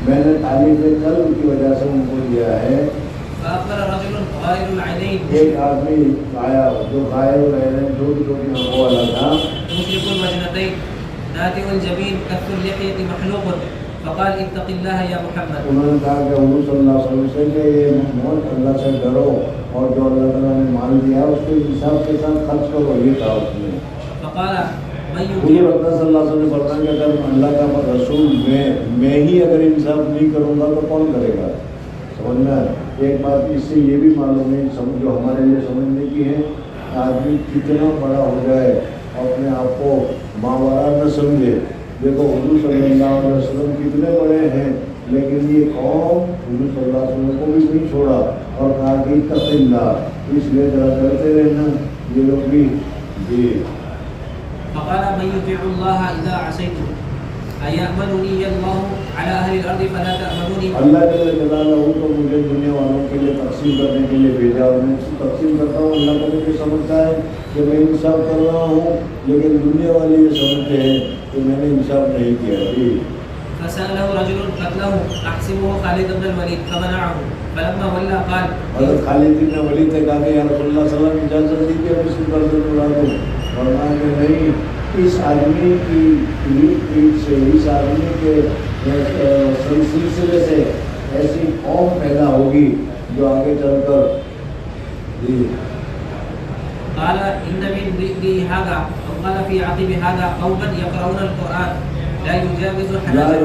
میں نے تعلیف قلب کی وجہ سے ان کو دیا ہے. فأقبل رجل غائر العينين. ایک آدمی آیا جو غائر العينين چھوٹی چھوٹی آنکھوں والا تھا، مشرق الوجنتين ناتئ الجبين كث اللحية محلوق. فقال اتق الله يا محمد. انہوں نے کہا کہ حضور صلی اللہ علیہ وسلم سے کہ یہ محمد اللہ سے ڈرو اور جو اللہ تعالیٰ نے مال دیا اس کو انصاف کے ساتھ خرچ کرو، یہ کہا اس نے. فقال حضور اکرم صلی اللہ علیہ وسلم نے فرمایا کہ اگر اللہ کا رسول میں ہی اگر انصاف نہیں کروں گا تو کون کرے گا. سمجھنا ایک بات اس سے یہ بھی معلوم ہے، جو ہمارے لیے سمجھنے کی ہے، آدمی کتنا بڑا ہو جائے اپنے آپ کو ماورا نہ سمجھے. دیکھو حضور صلی اللہ علیہ وسلم کتنے بڑے ہیں، لیکن یہ قوم حضور صلی اللہ علیہ وسلم کو بھی نہیں چھوڑا اور کہا کہ اتق اللہ، اس لیے ذرا کرتے رہنا یہ لوگ بھی جی. فقال من يطيع الله إذا عصيته أيأمنني الله على أهل الأرض فلا تأمنوني. اللہ جل جلالہ تو مجھے دنیا والوں کے لیے تقسیم کرنے کے لیے بھیجا اور میں تقسیم کرتا ہوں. اللہ کو بھی سمجھتا ہے کہ میں انصاف کر رہا ہوں، لیکن دنیا والے یہ سمجھتے ہیں کہ میں نے انصاف نہیں کیا جی. فسأله رجل قتله أحسبه خالد بن الوليد فمنعه. فلما ولى قال حضرت خالد بن ولید نے کہا کہ یا رسول اللہ صلی اللہ علیہ وسلم اجازت دیجیے میں اس کی گردن اڑا دوں. فرمایا کہ نہیں، اس آدمی کی پیٹ سے، اس آدمی کے سلسلے سے ایسی قوم پیدا ہوگی جو آگے چل کر جی. قال ان من ذكر هذا وقال في عقب هذا قوما يقرؤون القرآن لا يجاوز حناجر.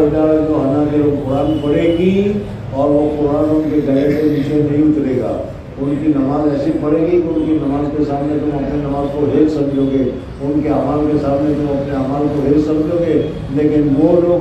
قرآن پڑھے گی اور وہ قرآن ان کے گلے سے نیچے نہیں اترے گا. ان کی نماز ایسی پڑھے گی کہ ان کی نماز کے سامنے تم اپنی نماز کو ہیل سمجھو گے، ان کے اعمال کے سامنے تم اپنے اعمال کو ہیل سمجھو گے، لیکن وہ لوگ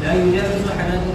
لا يجاوز حناجر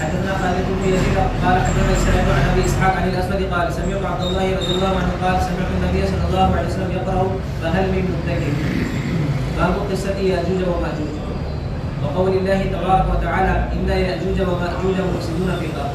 حدثنا خالد بن يزيد قال حدثنا اسحاق عن ابي اسحاق عن الاسود قال سمعت عبد الله رضي الله عنه قال سمعت النبي صلى الله عليه وسلم يقرأ فهل من مدكر باب قصة يأجوج ومأجوج وقول الله تبارك وتعالى إن يأجوج ومأجوج مفسدون في الأرض.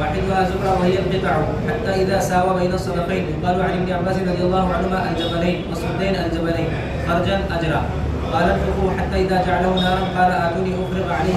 واحدها زبرة وهي القطع حتى إذا ساوى بين الصدفين يقال عن ابن عباس رضي الله عنهما الجبلين والصدين الجبلين خرجا أجرا قال انفخوا حتى إذا جعله نارا قال آتوني أفرغ عليه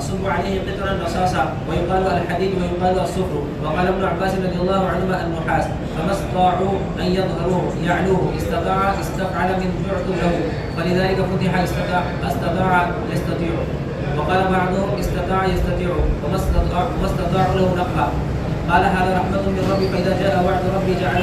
أصب عليه قطرا رصاصا ويقال الحديد ويقال الصفر وقال ابن عباس رضي الله عنهما النحاس فما استطاعوا أن يظهروه يعلوه استفعل من جعت له فلذلك فتح استطاع يستطيع وقال بعضهم استطاع يستطيع وما استطاعوا له نقبا قال هذا رحمة من ربي فإذا جاء وعد ربي جعله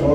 100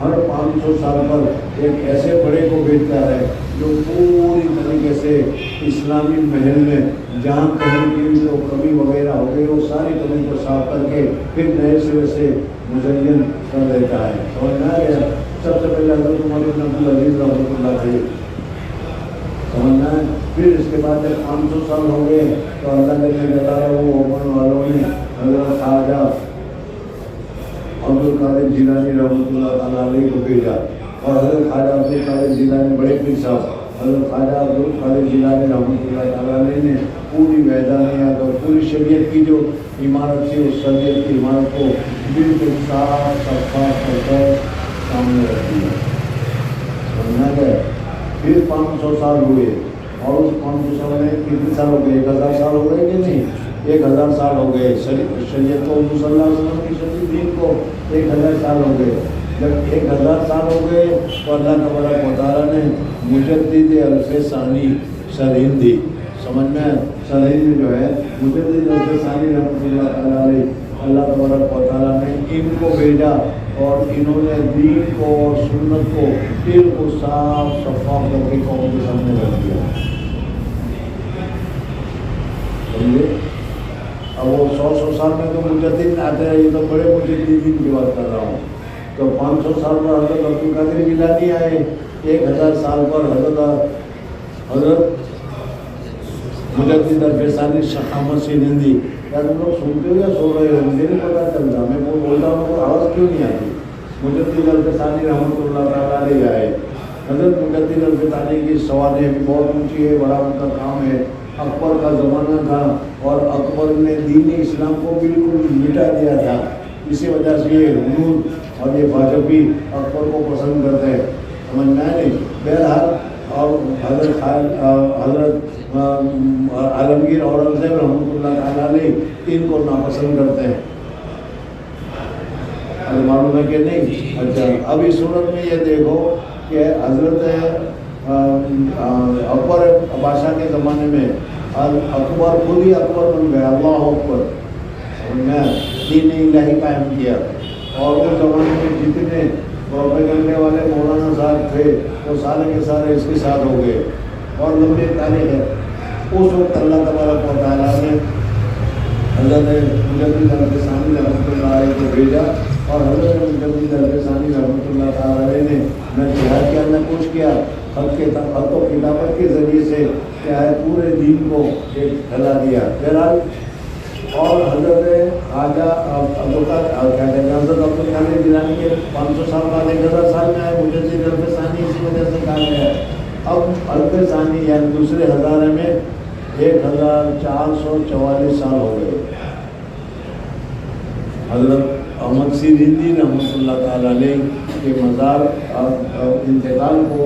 ہر 500 سال پر ایک ایسے بڑے کو بھیجتا ہے جو پوری طریقے سے اسلامی محل میں جہاں کہیں کی جو کمی وغیرہ ہو گئی وہ ساری کمی کو صاف کر کے پھر نئے سرے سے مزین کر دیتا ہے. سمجھنا ہے. سب سے پہلے حضرت عمر بن عبدالعزیز رحمۃ اللہ علیہ سمجھنا ہے. پھر اس کے بعد جب 500 سال ہو گئے تو اللہ نے بتا رہا وہ اوپن والوں نے حضرت خواجہ عبد القادر جیلانی رحمۃ اللہ تعالیٰ علیہ کو بھیجا. اور حضرت خواجہ عبد القادر جیلانی بڑے پیر صاحب حضرت خواجہ عبد القادر جیلانی رحمۃ اللہ تعالیٰ علیہ نے پوری میدانیات اور پوری شریعت کی جو عمارت تھی اس شریعت کی عمارت کو بالکل صاف شفاف کر کر سامنے رکھ دیا. سمجھنا گیا. پھر 500 سال ہوئے اور اس 500 سال میں کتنے سال ہو گئے؟ 1000 سال ہو گئے کہ نہیں؟ 1000 سال ہو گئے. شریعت کو صلی اللہ علیہ وسلم کی شریعت دین کو 1000 سال ہو گئے. جب 1000 سال ہو گئے تو اللہ تبارک و تعالیٰ نے مجدد الف ثانی سرہندی سمجھنا ہے. سرہندی جو ہے مجدد الف ثانی رحمۃ اللہ تعالیٰ علیہ اللہ تبارک و تعالیٰ نے ان کو بھیجا اور انہوں نے دین کو اور سنت کو دل کو صاف شفاف کر کے قوم کے سامنے رکھ دیا. سمجھے. اب وہ 100 سال میں تو مجدد آتے ہیں. یہ تو بڑے مجددین کی بات کر رہا ہوں. تو 500 سال پر حضرت عبد القادر جیلانی آئے. 1000 سال پر حضرت مجدد الف ثانی شہامت سرہندی. کیا تم لوگ سنتے ہو یا سو رہے ہو؟ مجھے نہیں پتا چلتا. میں وہ بولتا ہوں کو آواز کیوں نہیں آتی. مجدد الف ثانی رحمۃ اللہ تعالیٰ علیہ آئے. حضرت مجدد الف ثانی کی سوانح بھی بہت اونچی ہے. بڑا ان کا کام ہے. اکبر کا زمانہ تھا اور اکبر نے دین اسلام کو بالکل مٹا دیا تھا. اسی وجہ سے یہ ہنود اور یہ بھاجپی اکبر کو پسند کرتے ہیں. سمجھنا ہے نہیں. بہرحال اور حضرت عالمگیر اورنگزیب رحمۃ اللہ تعالیٰ علیہ ان کو ناپسند کرتے ہیں. معلوم ہے کہ نہیں؟ اچھا. اب اس صورت میں یہ دیکھو کہ حضرت اکبر بادشاہ کے زمانے میں اکبر خود ہی اکبر بن گیا. اللہ اکبر. دین الہی قائم کیا. اور اس زمانے میں جتنے کرنے والے مولانا صاحب تھے وہ سارے کے سارے اس کے ساتھ ہو گئے. اور لمبی تاریخ ہے. اس وقت اللہ تبارک و تعالیٰ نے حضرت مجدد الف ثانی رحمۃ اللہ علیہ کو بھیجا اور حضرت مجدد الف ثانی رحمۃ اللہ تعالیٰ علیہ نے نہ جہاد کیا نہ کچھ کیا. خط و کتابت کے ذریعے سے کیا ہے پورے دین کو ایک پھیلا دیا. بہرحال اور حضرت خواجہ حضرت عبد القادر جیلانی کے 500 سال بعد 1000 سال میں آئے. مجدد الف ثانی اسی وجہ سے کہا گیا ہے. اب الف ثانی یعنی دوسرے ہزارے میں 1444 سال ہو گئے. حضرت احمد سرہندی رحمۃ اللہ تعالیٰ علیہ کے مزار انتقال کو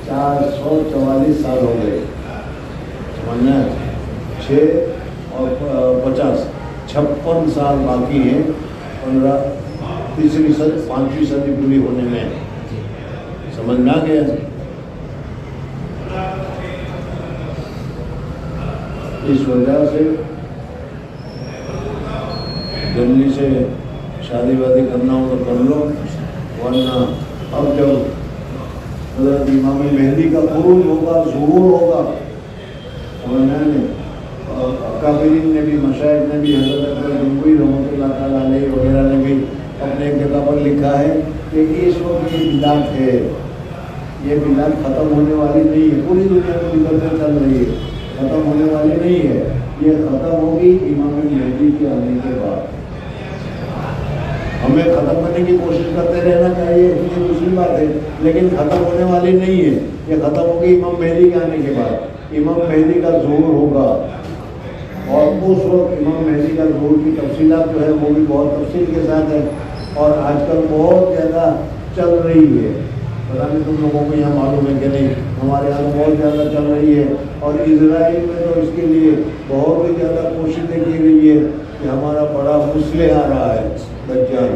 444 سال ہو گئے. سمجھنا ہے. 6 اور 50 56 سال باقی ہیں. 5ویں صدی پوری ہونے میں. سمجھنا گیا. اس وجہ سے جلدی سے شادی وادی کرنا ہو تو کر لو ورنہ اب جب حضرت امام مہدی کا خروج ہوگا ظہور ہوگا. اکابرین نے بھی مشائخ نے بھی حضرت اکبر گنگوئی رحمۃ اللہ تعالیٰ علیہ وغیرہ نے بھی اپنے ایک جگہ پر لکھا ہے کہ اس وقت یہ بدعت ہے. یہ بدعت ختم ہونے والی نہیں ہے. پوری دنیا میں بدعتیں چل رہی ہے. ختم ہونے والی نہیں ہے. یہ ختم ہوگی امام مہدی کے آنے کے بعد. ہمیں ختم کرنے کی کوشش کرتے رہنا چاہیے یہ دوسری بات ہے لیکن ختم ہونے والی نہیں ہے. یہ ختم ہوگی امام مہدی کے آنے کے بعد. امام مہدی کا ظہور ہوگا اور اس وقت امام مہدی کا ظہور کی تفصیلات جو ہے وہ بھی بہت تفصیل کے ساتھ ہے اور آج کل بہت زیادہ چل رہی ہے. پتہ نہیں تم لوگوں کو یہاں معلوم ہے کہ نہیں. ہمارے یہاں بہت زیادہ چل رہی ہے اور اسرائیل میں تو اس کے لیے بہت ہی زیادہ کوششیں کی گئی ہے کہ ہمارا بڑا مسلح آ رہا ہے دجال.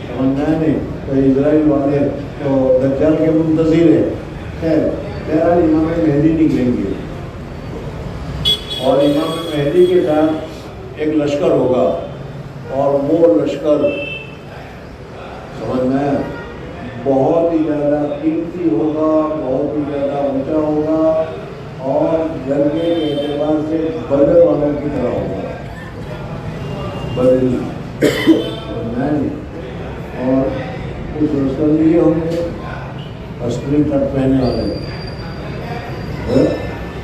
سمجھنا ہے نہیں. تو اسرائیل والے تو دجال کے منتظر ہیں. خیر بہرحال امام مہدی نکلیں گے اور امام مہدی کے ساتھ ایک لشکر ہوگا اور وہ لشکر سمجھ میں بہت ہی زیادہ قیمتی ہوگا، بہت ہی زیادہ اونچا ہوگا اور جرگے کے اعتبار سے بدر والوں کی طرح ہوگا، بدری اور کچھ رسکن لیے ہوں گے اسٹرنگ کٹ پہنے والے،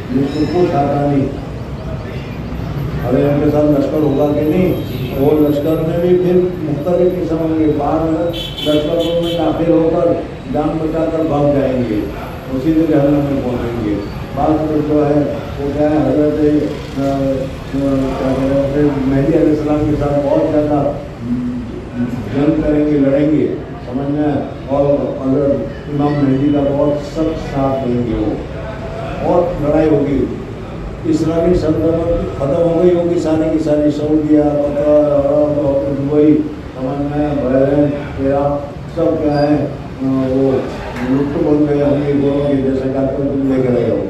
جس کو کچھ آتا نہیں۔ ارے ان کے ساتھ لشکر ہوگا کہ نہیں، وہ لشکر میں بھی پھر مختلف قسم ہوں گے، بعض لشکروں میں داخل ہو کر جان بچا کر بھاگ جائیں گے، اسی سے جہنم میں پہنچیں گے۔ بعض لوگ جو ہے وہ کیا ہے حضرت مہدی علیہ السلام کے ساتھ بہت زیادہ جنگ کریں گے، لڑیں گے، سمجھنا ہے، اور حضرت امام مہدی کا بہت سخت ساتھ دیں گے، وہ اور لڑائی ہوگی۔ اسلامی سلطنت ختم ہو گئی ہوگی ساری کی ساری، سعودیہ، قطر، عرب، دبئی، سمجھنا ہے، بحرین، عراق، سب کیا ہے وہ لٹ بن گئے ہوں گے گوروں کے، جیسے کہ آپ کو تم لے کے رہے ہو۔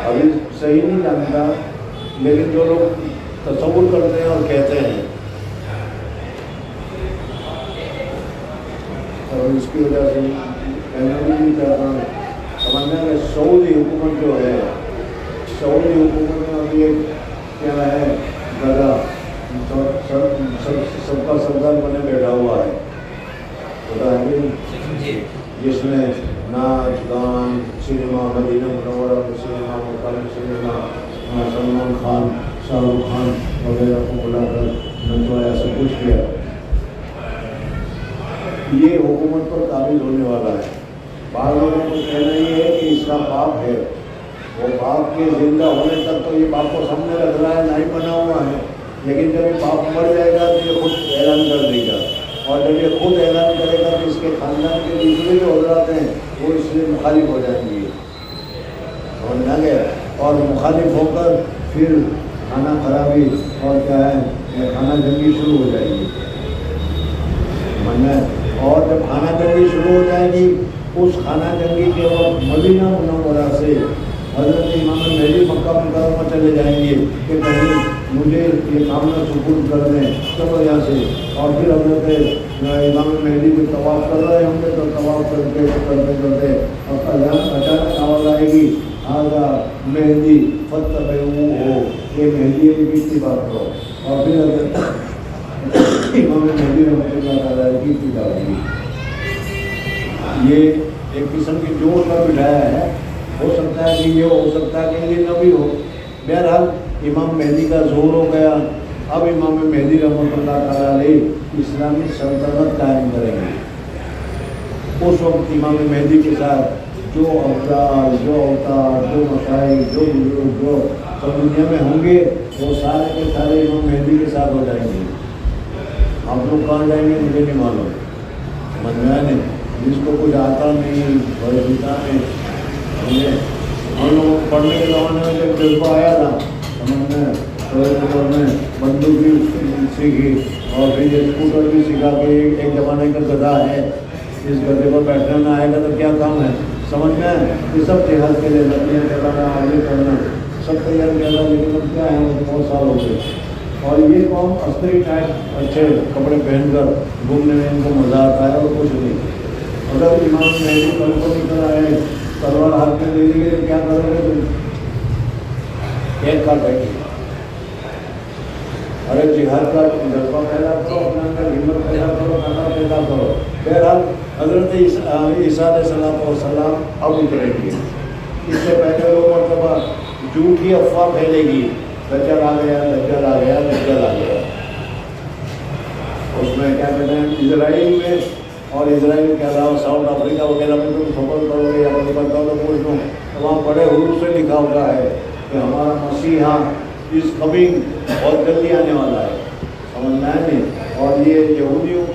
ابھی صحیح نہیں جانتا، لیکن جو لوگ تصور کرتے ہیں اور کہتے ہیں، اور اس کی وجہ سے کہنا بھی نہیں چاہتا ہوں، سمجھنا ہے کہ سعودی حکومت جو ہے، سعودی حکومت میں ابھی ایک کیا ہے گدا سب کا سردار بنے بیٹھا ہوا ہے، پتا ہے جس میں ناچ گان، سنیما، مدینہ منورہ میں سنیما، مکہ میں سنیما، سلمان خان، شاہ رخ خان وغیرہ کو بلا کر نچوایا، سب کچھ کیا۔ یہ حکومت پر قابض ہونے والا ہے۔ بعض لوگوں کو کہنا یہ ہے کہ اس کا باپ ہے، وہ باپ کے زندہ ہونے تک تو یہ باپ کو سامنے رکھ رہا ہے، نہیں بنا ہوا ہے، لیکن جب یہ باپ مر جائے گا تو یہ خود اعلان کر دے گا، اور جب یہ خود اعلان کرے گا تو اس کے خاندان کے دوسرے جو حضرات ہیں وہ اس سے مخالف ہو جائیں گے، سمجھ نہ گیا، اور مخالف ہو کر پھر کھانا خرابی اور کیا ہے کھانا جنگی شروع ہو جائے گی، اور جب کھانا جنگی شروع ہو جائے گی، اس کھانا جنگی کے وقت مدینہ منورہ سے حضرت امام مہدی مکہ مکرمہ چلے جائیں گے کہ کہیں مجھے یہ معاملہ سپرد کر دیں، چلو یہاں سے، اور پھر حضرت امام مہدی جو طواف کر رہے ہوں گے تو طواف کرتے کرتے اور اچانک آواز آئے گی، آگا مہدی فتح ہو، یہ مہدی کی اتباع کرو، اور پھر حضرت امام مہدی رحمۃ اللہ تعالیٰ کی ابتدا ہوگی۔ یہ ایک قسم کی جوش کا بٹھایا ہے، ہو سکتا ہے کہ یہ ہو سکتا ہے کہ یہ نہ بھی ہو۔ بہرحال امام مہدی کا ظہور ہو گیا، اب امام مہدی رحمۃ اللہ تعالیٰ علیہ اسلامی سلطنت قائم کریں گے۔ اس وقت امام مہدی کے ساتھ جو افراد، جو اوتاد، جو مشائخ، جو بزرگ جو سب دنیا میں ہوں گے، وہ سارے کے سارے امام مہدی کے ساتھ ہو جائیں گے۔ آپ لوگ کہاں جائیں گے مجھے نہیں معلوم، سمجھا نہیں، جس کو کچھ آتا نہیں، بڑے پتا نہیں، ہم لوگ پڑھنے کے زمانے میں جب جذبہ آیا تھا، ہم نے بندوق بھی سیکھی اور پھر یہ اسکوٹر بھی سیکھا کہ ایک زمانے کا گدھا ہے، اس گدھے پر بیٹھنے میں آئے گا تو کیا کام ہے، سمجھنا ہے، یہ سب جہاد کے لیے لڑکیاں چلانا، آگے کرنا، سب تیار کیا تھا، لیکن اب کیا ہے بہت سال ہو گئے، اور یہ قوم عسکری ٹائپ اچھے کپڑے پہن کر گھومنے میں ان کو مزہ آتا ہے اور کچھ نہیں۔ اگر امام مہدی کل کو نکل آئے تلوار ہاتھ میں دے دیے تو کیا کرو گے تم؟ ایک کاٹے گی۔ ارے جہاد کا جذبہ پیدا کرو، اپنے اندر ہمت پیدا کرو، طاقت پیدا کرو۔ بہرحال حضرت عیسیٰ علیہ السلام اب اتریں گے، اس سے پہلے وہ مرتبہ جھوٹی افواہ پھیلے گی، دجال آ گیا، دجال آ گیا، دجال آ گیا۔ اس میں کیا کہتے ہیں اسرائیل میں اور اسرائیل کے علاوہ ساؤتھ افریقہ وغیرہ میں تم سفر کرو گے یا کبھی بتاؤ تو پوچھ لوں تو وہاں بڑے حروف سے لکھا ہوا ہے کہ ہمارا مسیحا از کمنگ، بہت جلدی آنے والا ہے، سمجھنا ہے نہیں۔ اور یہ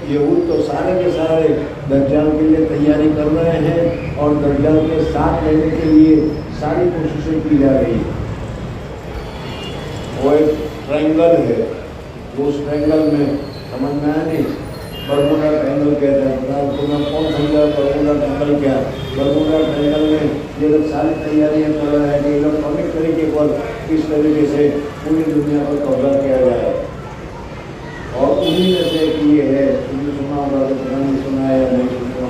یہود تو سارے کے سارے دجال کے لیے تیاری کر رہے ہیں اور دجال کے ساتھ لینے کے لیے ساری کوششیں کی جا رہی ہیں۔ وہ ایک ٹرائنگل ہے، اس ٹرائنگل میں سمجھنا ہے نہیں، برموڈا ٹرائنگل کہتے ہیں، تمہیں کون سمجھا برموڈا ٹرائنگل کیا؟ برموڈا ٹرائنگل میں یہ لوگ ساری تیاریاں کر رہے ہیں کہ الیکٹرانک طریقے پر کس طریقے سے پوری دنیا پر قبضہ کیا جائے، اور انہیں میں سے ایک یہ ہے، تم نے سنا ہوگا تو نہیں سنا ہے یا نہیں سنا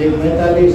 145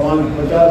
550,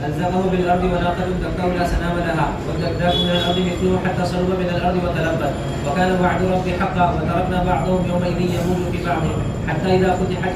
ألزمه بالأرض وناقة تبكأ لا سنام لها والدكداك من الأرض مثله حتى صلب من الأرض وتلبت وكان وعد ربي حقا وتركنا بعضهم يومئذ يموج في بعض حتى إذا فتحت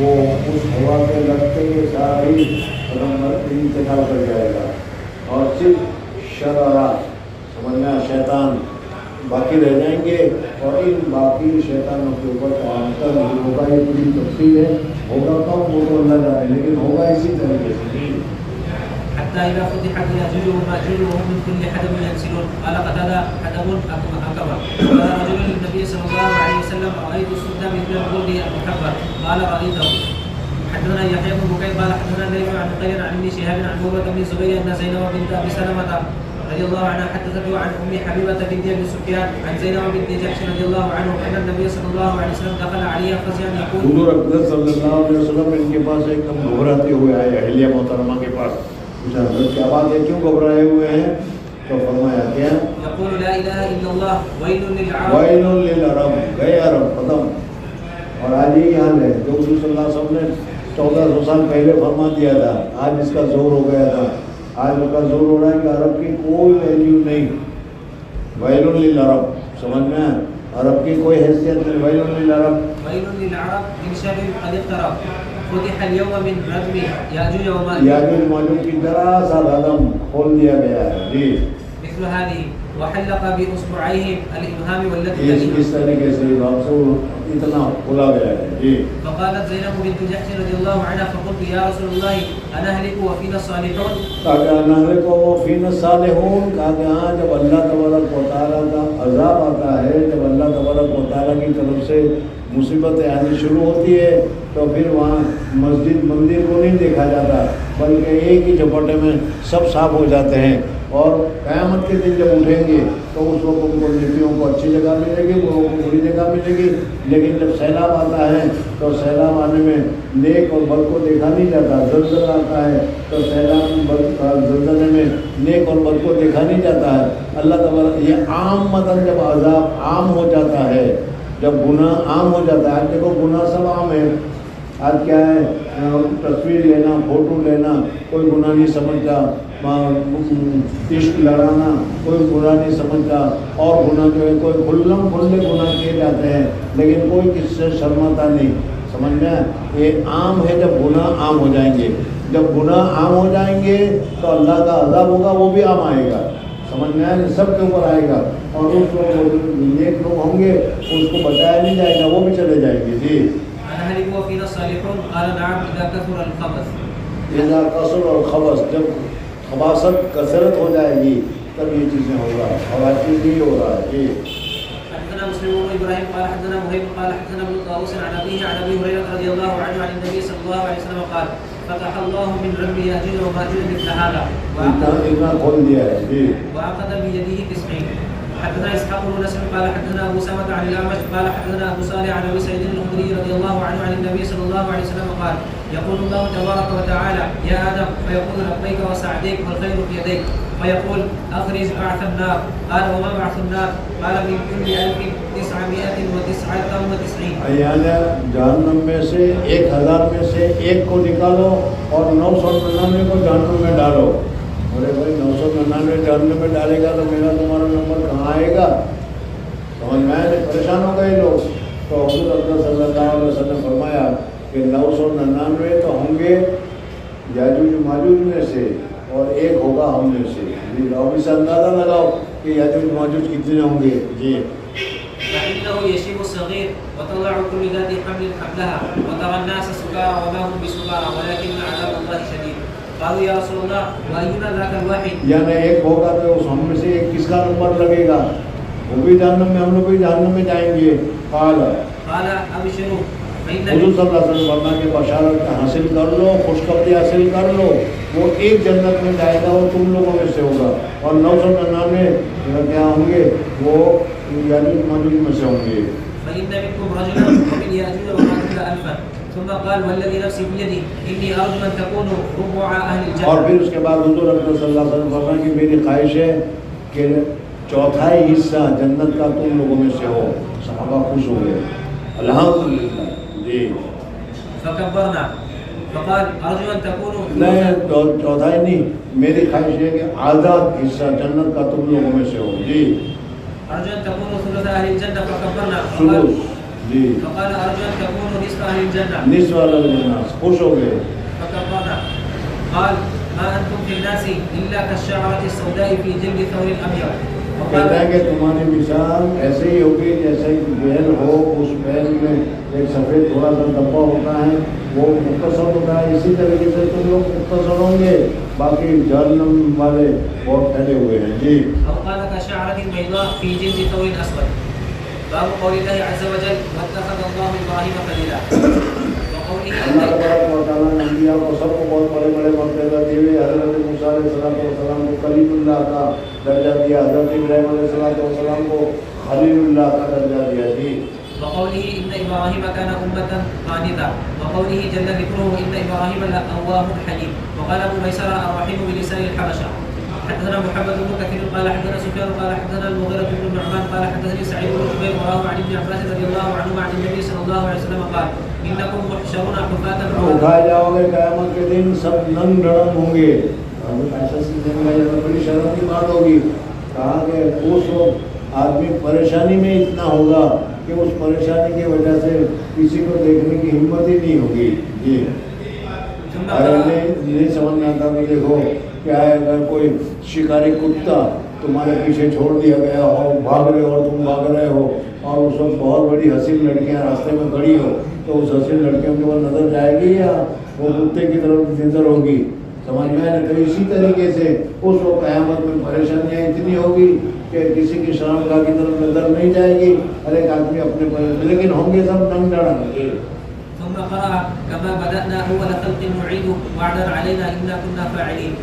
وہ اس ہوا کے لگتے کے ساتھ ہی انتقال کر جائے گا، اور صرف شرارات سمجھنا شیطان باقی رہ جائیں گے، اور ان باقی شیطانوں کے اوپر قیامت ہوگا۔ یہ پوری تفصیل ہے، ہوگا کب وہ تو اللہ جانے، لیکن ہوگا اسی طریقے سے۔ حتى إذا فتحت يأجوج ومأجوج وهم من كل حدب ينسلون. قال قتادة حدب أكبر. قال رجل للنبي صلى الله عليه وسلم رأيت السد مثل البرد المكبر. قال رأيته. حدثنا يحيى بن بكير قال حدثنا الليث عن قيل عن ابن شهاب عن عروة بن الزبير أن زينب بنت أبي سلمة رضي الله عنها حدثته عن أم حبيبة بنت أبي سفيان عن زينب بنت جحش رضي الله عنه أن النبي صلى الله عليه وسلم دخل عليها فزعا يقول حضور اقدس صلی اللہ علیہ وسلم ان کے پاس ایک دم گھبراتے ہوئے آئے اہلیہ محترمہ کے پاس، پوچھا حضرت کیا بات ہے، کیوں گھبرائے ہوئے ہیں؟ تو فرمایا کیا؟ يقول لا إله إلا الله ويل للعرب ویل للعرب، گئے عرب ختم۔ اور آج یہی حال ہے جو حضور صلی اللہ علیہ وسلم نے 1400 سال پہلے فرما دیا تھا، آج اس کا زور ہو گیا تھا، آج اس کا زور ہو رہا ہے کہ عرب کی کوئی ویلیو نہیں، ویل للعرب، سمجھ میں عرب کی کوئی حیثیت نہیں، ویل للعرب، ويل للعرب من شر قد اقترب فتح اليوم من ردم يأجوج ومأجوج یاجوج ماجوج کی ذرا سا ردم کھول دیا گیا ہے، جی مثل هذه وحلق بإصبعيه الإبهام والتي اس طریقے سے بابسو اتنا کھولا گیا ہے، جی فقالت زينب بنت جحش رضي الله عنها فقلت يا رسول الله أنهلك وفينا الصالحون؟ کہا کہ انہلک و فینا الصالحون، کہا کہ ہاں جب اللہ تبارک و تعالیٰ کا عذاب آتا ہے، جب اللہ تبارک و تعالیٰ کی طرف سے مصیبتیں آنی شروع ہوتی ہے تو پھر وہاں مسجد مندر کو نہیں دیکھا جاتا، بلکہ ایک ہی جھپٹے میں سب صاف ہو جاتے ہیں، اور قیامت کے دن جب اٹھیں گے تو اس وقت ان کو نیکیوں کو اچھی جگہ ملے گی، لوگوں کو بری جگہ ملے گی، لیکن جب سیلاب آتا ہے تو سیلاب آنے میں نیک اور بد کو دیکھا نہیں جاتا، زلزلہ آتا ہے تو زلزلے میں نیک اور بد کو دیکھا نہیں جاتا ہے۔ اللہ تعالیٰ یہ عام مطلب جب عذاب عام ہو جاتا ہے، جب گناہ عام ہو جاتا ہے، آج دیکھو گناہ سب عام ہے، آج کیا ہے تصویر لینا، فوٹو لینا کوئی گناہ نہیں سمجھتا، عشق لڑانا کوئی گناہ نہیں سمجھتا، اور گناہ جو ہے کوئی کھلم کھلے گناہ کیے جاتے ہیں لیکن کوئی کس سے شرماتا نہیں، سمجھ میں یہ عام ہے۔ جب گناہ عام ہو جائیں گے، جب گناہ عام ہو جائیں گے تو اللہ کا عذاب ہوگا، وہ بھی عام آئے گا، سمجھ میں آئے، سب کے اوپر آئے گا، اور اس کو نیک لوگ ہوں گے اس کو بچایا نہیں جائے گا، وہ بھی چلے جائیں گے۔ جی أنهلك وفينا الصالحون؟ قال نعم إذا كثر الخبث. اذا کثر الخبث، جب خباثت کثرت ہو جائے گی تب یہ چیزیں ہوگا، اور آج چیز نہیں ہو رہا ہے۔ جی حدثنا مسلم بن ابراهيم قال حدثنا مهيب قال حدثنا ابن طاووس عن ابيه عن ابي هريره رضي الله عنه عن النبي صلى الله عليه وسلم قال فتح الله من رب ياجوج وماجوج مثل هذا اتنا کھول دیا ہے۔ جی وعقد بيده 90. حدثنا اسحاق بن نصر قال حدثنا ابو سلمة عن الاعمش قال حدثنا ابو صالح عن ابي سعيد الخدري رضي الله عنه عن النبي صلى الله عليه وسلم قال يقول الله تبارك وتعالى يا ادم فيقول لبيك وسعديك والخير في يديك فيقول اخرج بعث النار قال وما بعث النار قال من كل 1999 یعنی جہنم میں سے 1000 میں سے ایک کو نکالو اور 999 کو جہنم میں ڈالو۔ بولے بھائی 999 جہنم میں ڈالے گا تو میرا تمہارا نمبر کہاں آئے گا؟ سمجھ میں آئے، پریشان ہو گئے لوگ۔ تو حضور اکرم صلی اللہ علیہ وسلم نے فرمایا کہ 999 تو ہوں گے یاجوج ماجوج میں سے اور ایک ہوگا ہم میں سے۔ جی اب اس اندازہ لگاؤ کہ یاجوج ماجوج کتنے ہوں گے۔ جی فإنه يشيب الصغير وتضع كل ذات حمل حملها وترى الناس سكارى وما هم بسكارى ولكن عذاب الله شديد. قالوا يا رسول الله وأينا ذاك الواحد؟ یعنی ایک ہوگا تو ہم میں سے ایک کس کا نمبر لگے گا؟ وہ بھی جہنم میں، ہم لوگ بھی جہنم میں جائیں گے۔ قال أبشروا حضور صلی اللہ علیہ وسلم فرمایا کہ بشارت حاصل کر لو، خوشخبری حاصل کر لو، وہ ایک جنت میں جائے گا، وہ تم لوگوں میں سے ہوگا، اور 999 کیا ہوں گے وہ یاجوج ماجوج میں سے ہوں گے۔ فإن منكم رجلا ومن يأجوج وماجوج ألفا ثم قال والذي نفسي بيدي إني أرجو أن تكونوا ربع أهل الجنة. اور پھر اس کے بعد حضور اکرم صلی اللہ علیہ وسلم فرمایا کہ میری خواہش ہے کہ چوتھائی حصہ جنت کا تم لوگوں میں سے ہو۔ صحابہ خوش ہو گئے، الحمدللہ۔ جی فكبرنا فقال أرجو أن تكونوا نہیں، چوتھائی نہیں، میری خواہش ہے کہ آزاد حصہ جنت کا تم لوگوں میں سے ہو۔ جی أرجو أن تكونوا ثلث أهل الجنة فكبرنا ثلث، جی فقال أرجو أن تكونوا نصف نصف أهل الجنة. نصف اہل الجنہ خوش ہو گئے. فكبرنا. قال ما أنتم في الناس إلا كالشعرة السوداء في جلد ثور أبيض. کہتا ہے کہ تمہاری مثال ایسے ہی ہوگی جیسے کہ بیل ہو, اس بیل میں ایک سفید تھوڑا سا ڈبہ ہوتا ہے, وہ مختصر ہوتا ہے. اسی طریقے سے تم لوگ مختصر ہوں گے, باقی جہنم والے بہت پھیلے ہوئے ہیں. جی. أو قال كشعرة بيضاء في جلد ثور أسود. باب قول الله عز وجل واتخذ الله إبراهيم خليلا. اللہ تبارک و تعالیٰ نے انبیاء کو سب کو بہت بڑے بڑے مرتبہ دیے ہوئے. حضرت موسیٰ علیہ السلام کو کلیم اللہ کا درجہ دیا, حضرت ابراہیم علیہ السلام کو خلیل اللہ کا درجہ دیا. جی. وقوله إن إبراهيم كان أمة قانتا. وقوله جل ذكره إن إبراهيم لأواه حليم. وقال أبو ميسرة الرحيم بلسان الحبشة. حدثنا محمد بن كثير قال حدثنا سفيان قال حدثنا المغيرة بن النعمان قال حدثني سعيد بن جبير رواه عن ابن عباس رضي الله عنهما عن النبي صلى الله عليه وسلم قال إنكم محشرون حفاة اٹھائے جاؤ گے قیامت کے دن, سب ننگ ڈڑم ہوں گے. ایسا سیکھنے میں بڑی شرم کی بات ہوگی. کہا کہ اس وقت آدمی پریشانی میں اتنا ہوگا کہ اس پریشانی کی وجہ سے کسی کو دیکھنے کی ہمت ہی نہیں ہوگی. جی. نہیں سمجھ میں آتا کہ دیکھو کیا ہے, اگر کوئی شکاری کتا تمہارے پیچھے چھوڑ دیا گیا ہو, بھاگ رہے ہو اور تم بھاگ رہے ہو, اور اس وقت بہت بڑی حسین لڑکیاں راستے میں کھڑی ہو, تو اس حسین لڑکیوں کے اوپر نظر جائے گی یا وہ کتے کی طرف نظر ہوگی؟ سمجھ میں آئے. تو اسی طریقے سے اس وقت قیامت میں پریشانیاں اتنی ہوگی کہ کسی کی شرمگاہ کی طرف نظر نہیں جائے گی, ہر ایک آدمی اپنے پر, لیکن ہوں گے سب ننگ ڈڑم. ثم قرأ كما بدأنا أول خلق نعيد وعدا علينا إنا كنا فاعلين.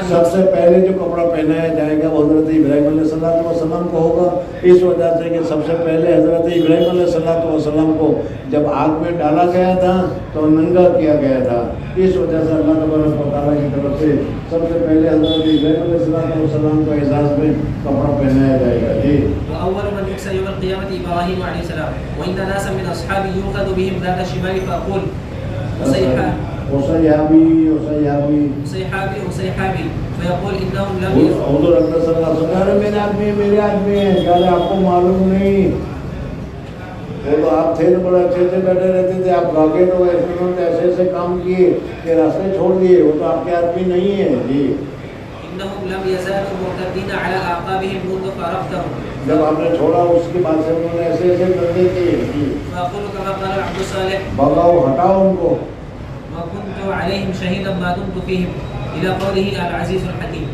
سب سے پہلے جو کپڑا پہنایا جائے گا وہ حضرت ابراہیم علیہ السلام کو ہوگا, اس وجہ سے کہ سب سے پہلے حضرت ابراہیم علیہ السلام کو جب آگ میں ڈالا گیا تھا تو ننگا کیا گیا تھا. اس وجہ سے اللہ تبارک و تعالیٰ کی طرف سے سب سے پہلے حضرت ابراہیم علیہ السلام کو اعزاز میں کپڑا پہنایا جائے گا. جی. وأول من يكسى يوم القيامة إبراهيم عليه السلام وإن ناسا من أصحابي يؤخذ بهم ذات الشمال فأقول صيحابي فيقول إنهم لم حضور اکرم صلی اللہ علیہ وسلم میرے آدمی ہیں, کیا آپ کو معلوم نہیں؟ وہ تو آپ تھے بڑے اچھے سے بیٹھے رہتے تھے, آپ بھاگے تو انہوں نے ایسے ایسے کام کیے کہ راستے چھوڑ دیے, وہ تو آپ کے آدمی نہیں ہیں. جی. إنهم لم يزالوا مرتدين على أعقابهم منذ فارقتهم. جب آپ نے چھوڑا اس کے بعد سے انہوں نے ایسے ایسے کرتے تھے. فأقول كما قال العبد الصالح بھگاؤ, ہٹاؤ ان کو. وكنت عليهم شهيدا ما دمت فيهم إلى قوله العزيز الحكيم.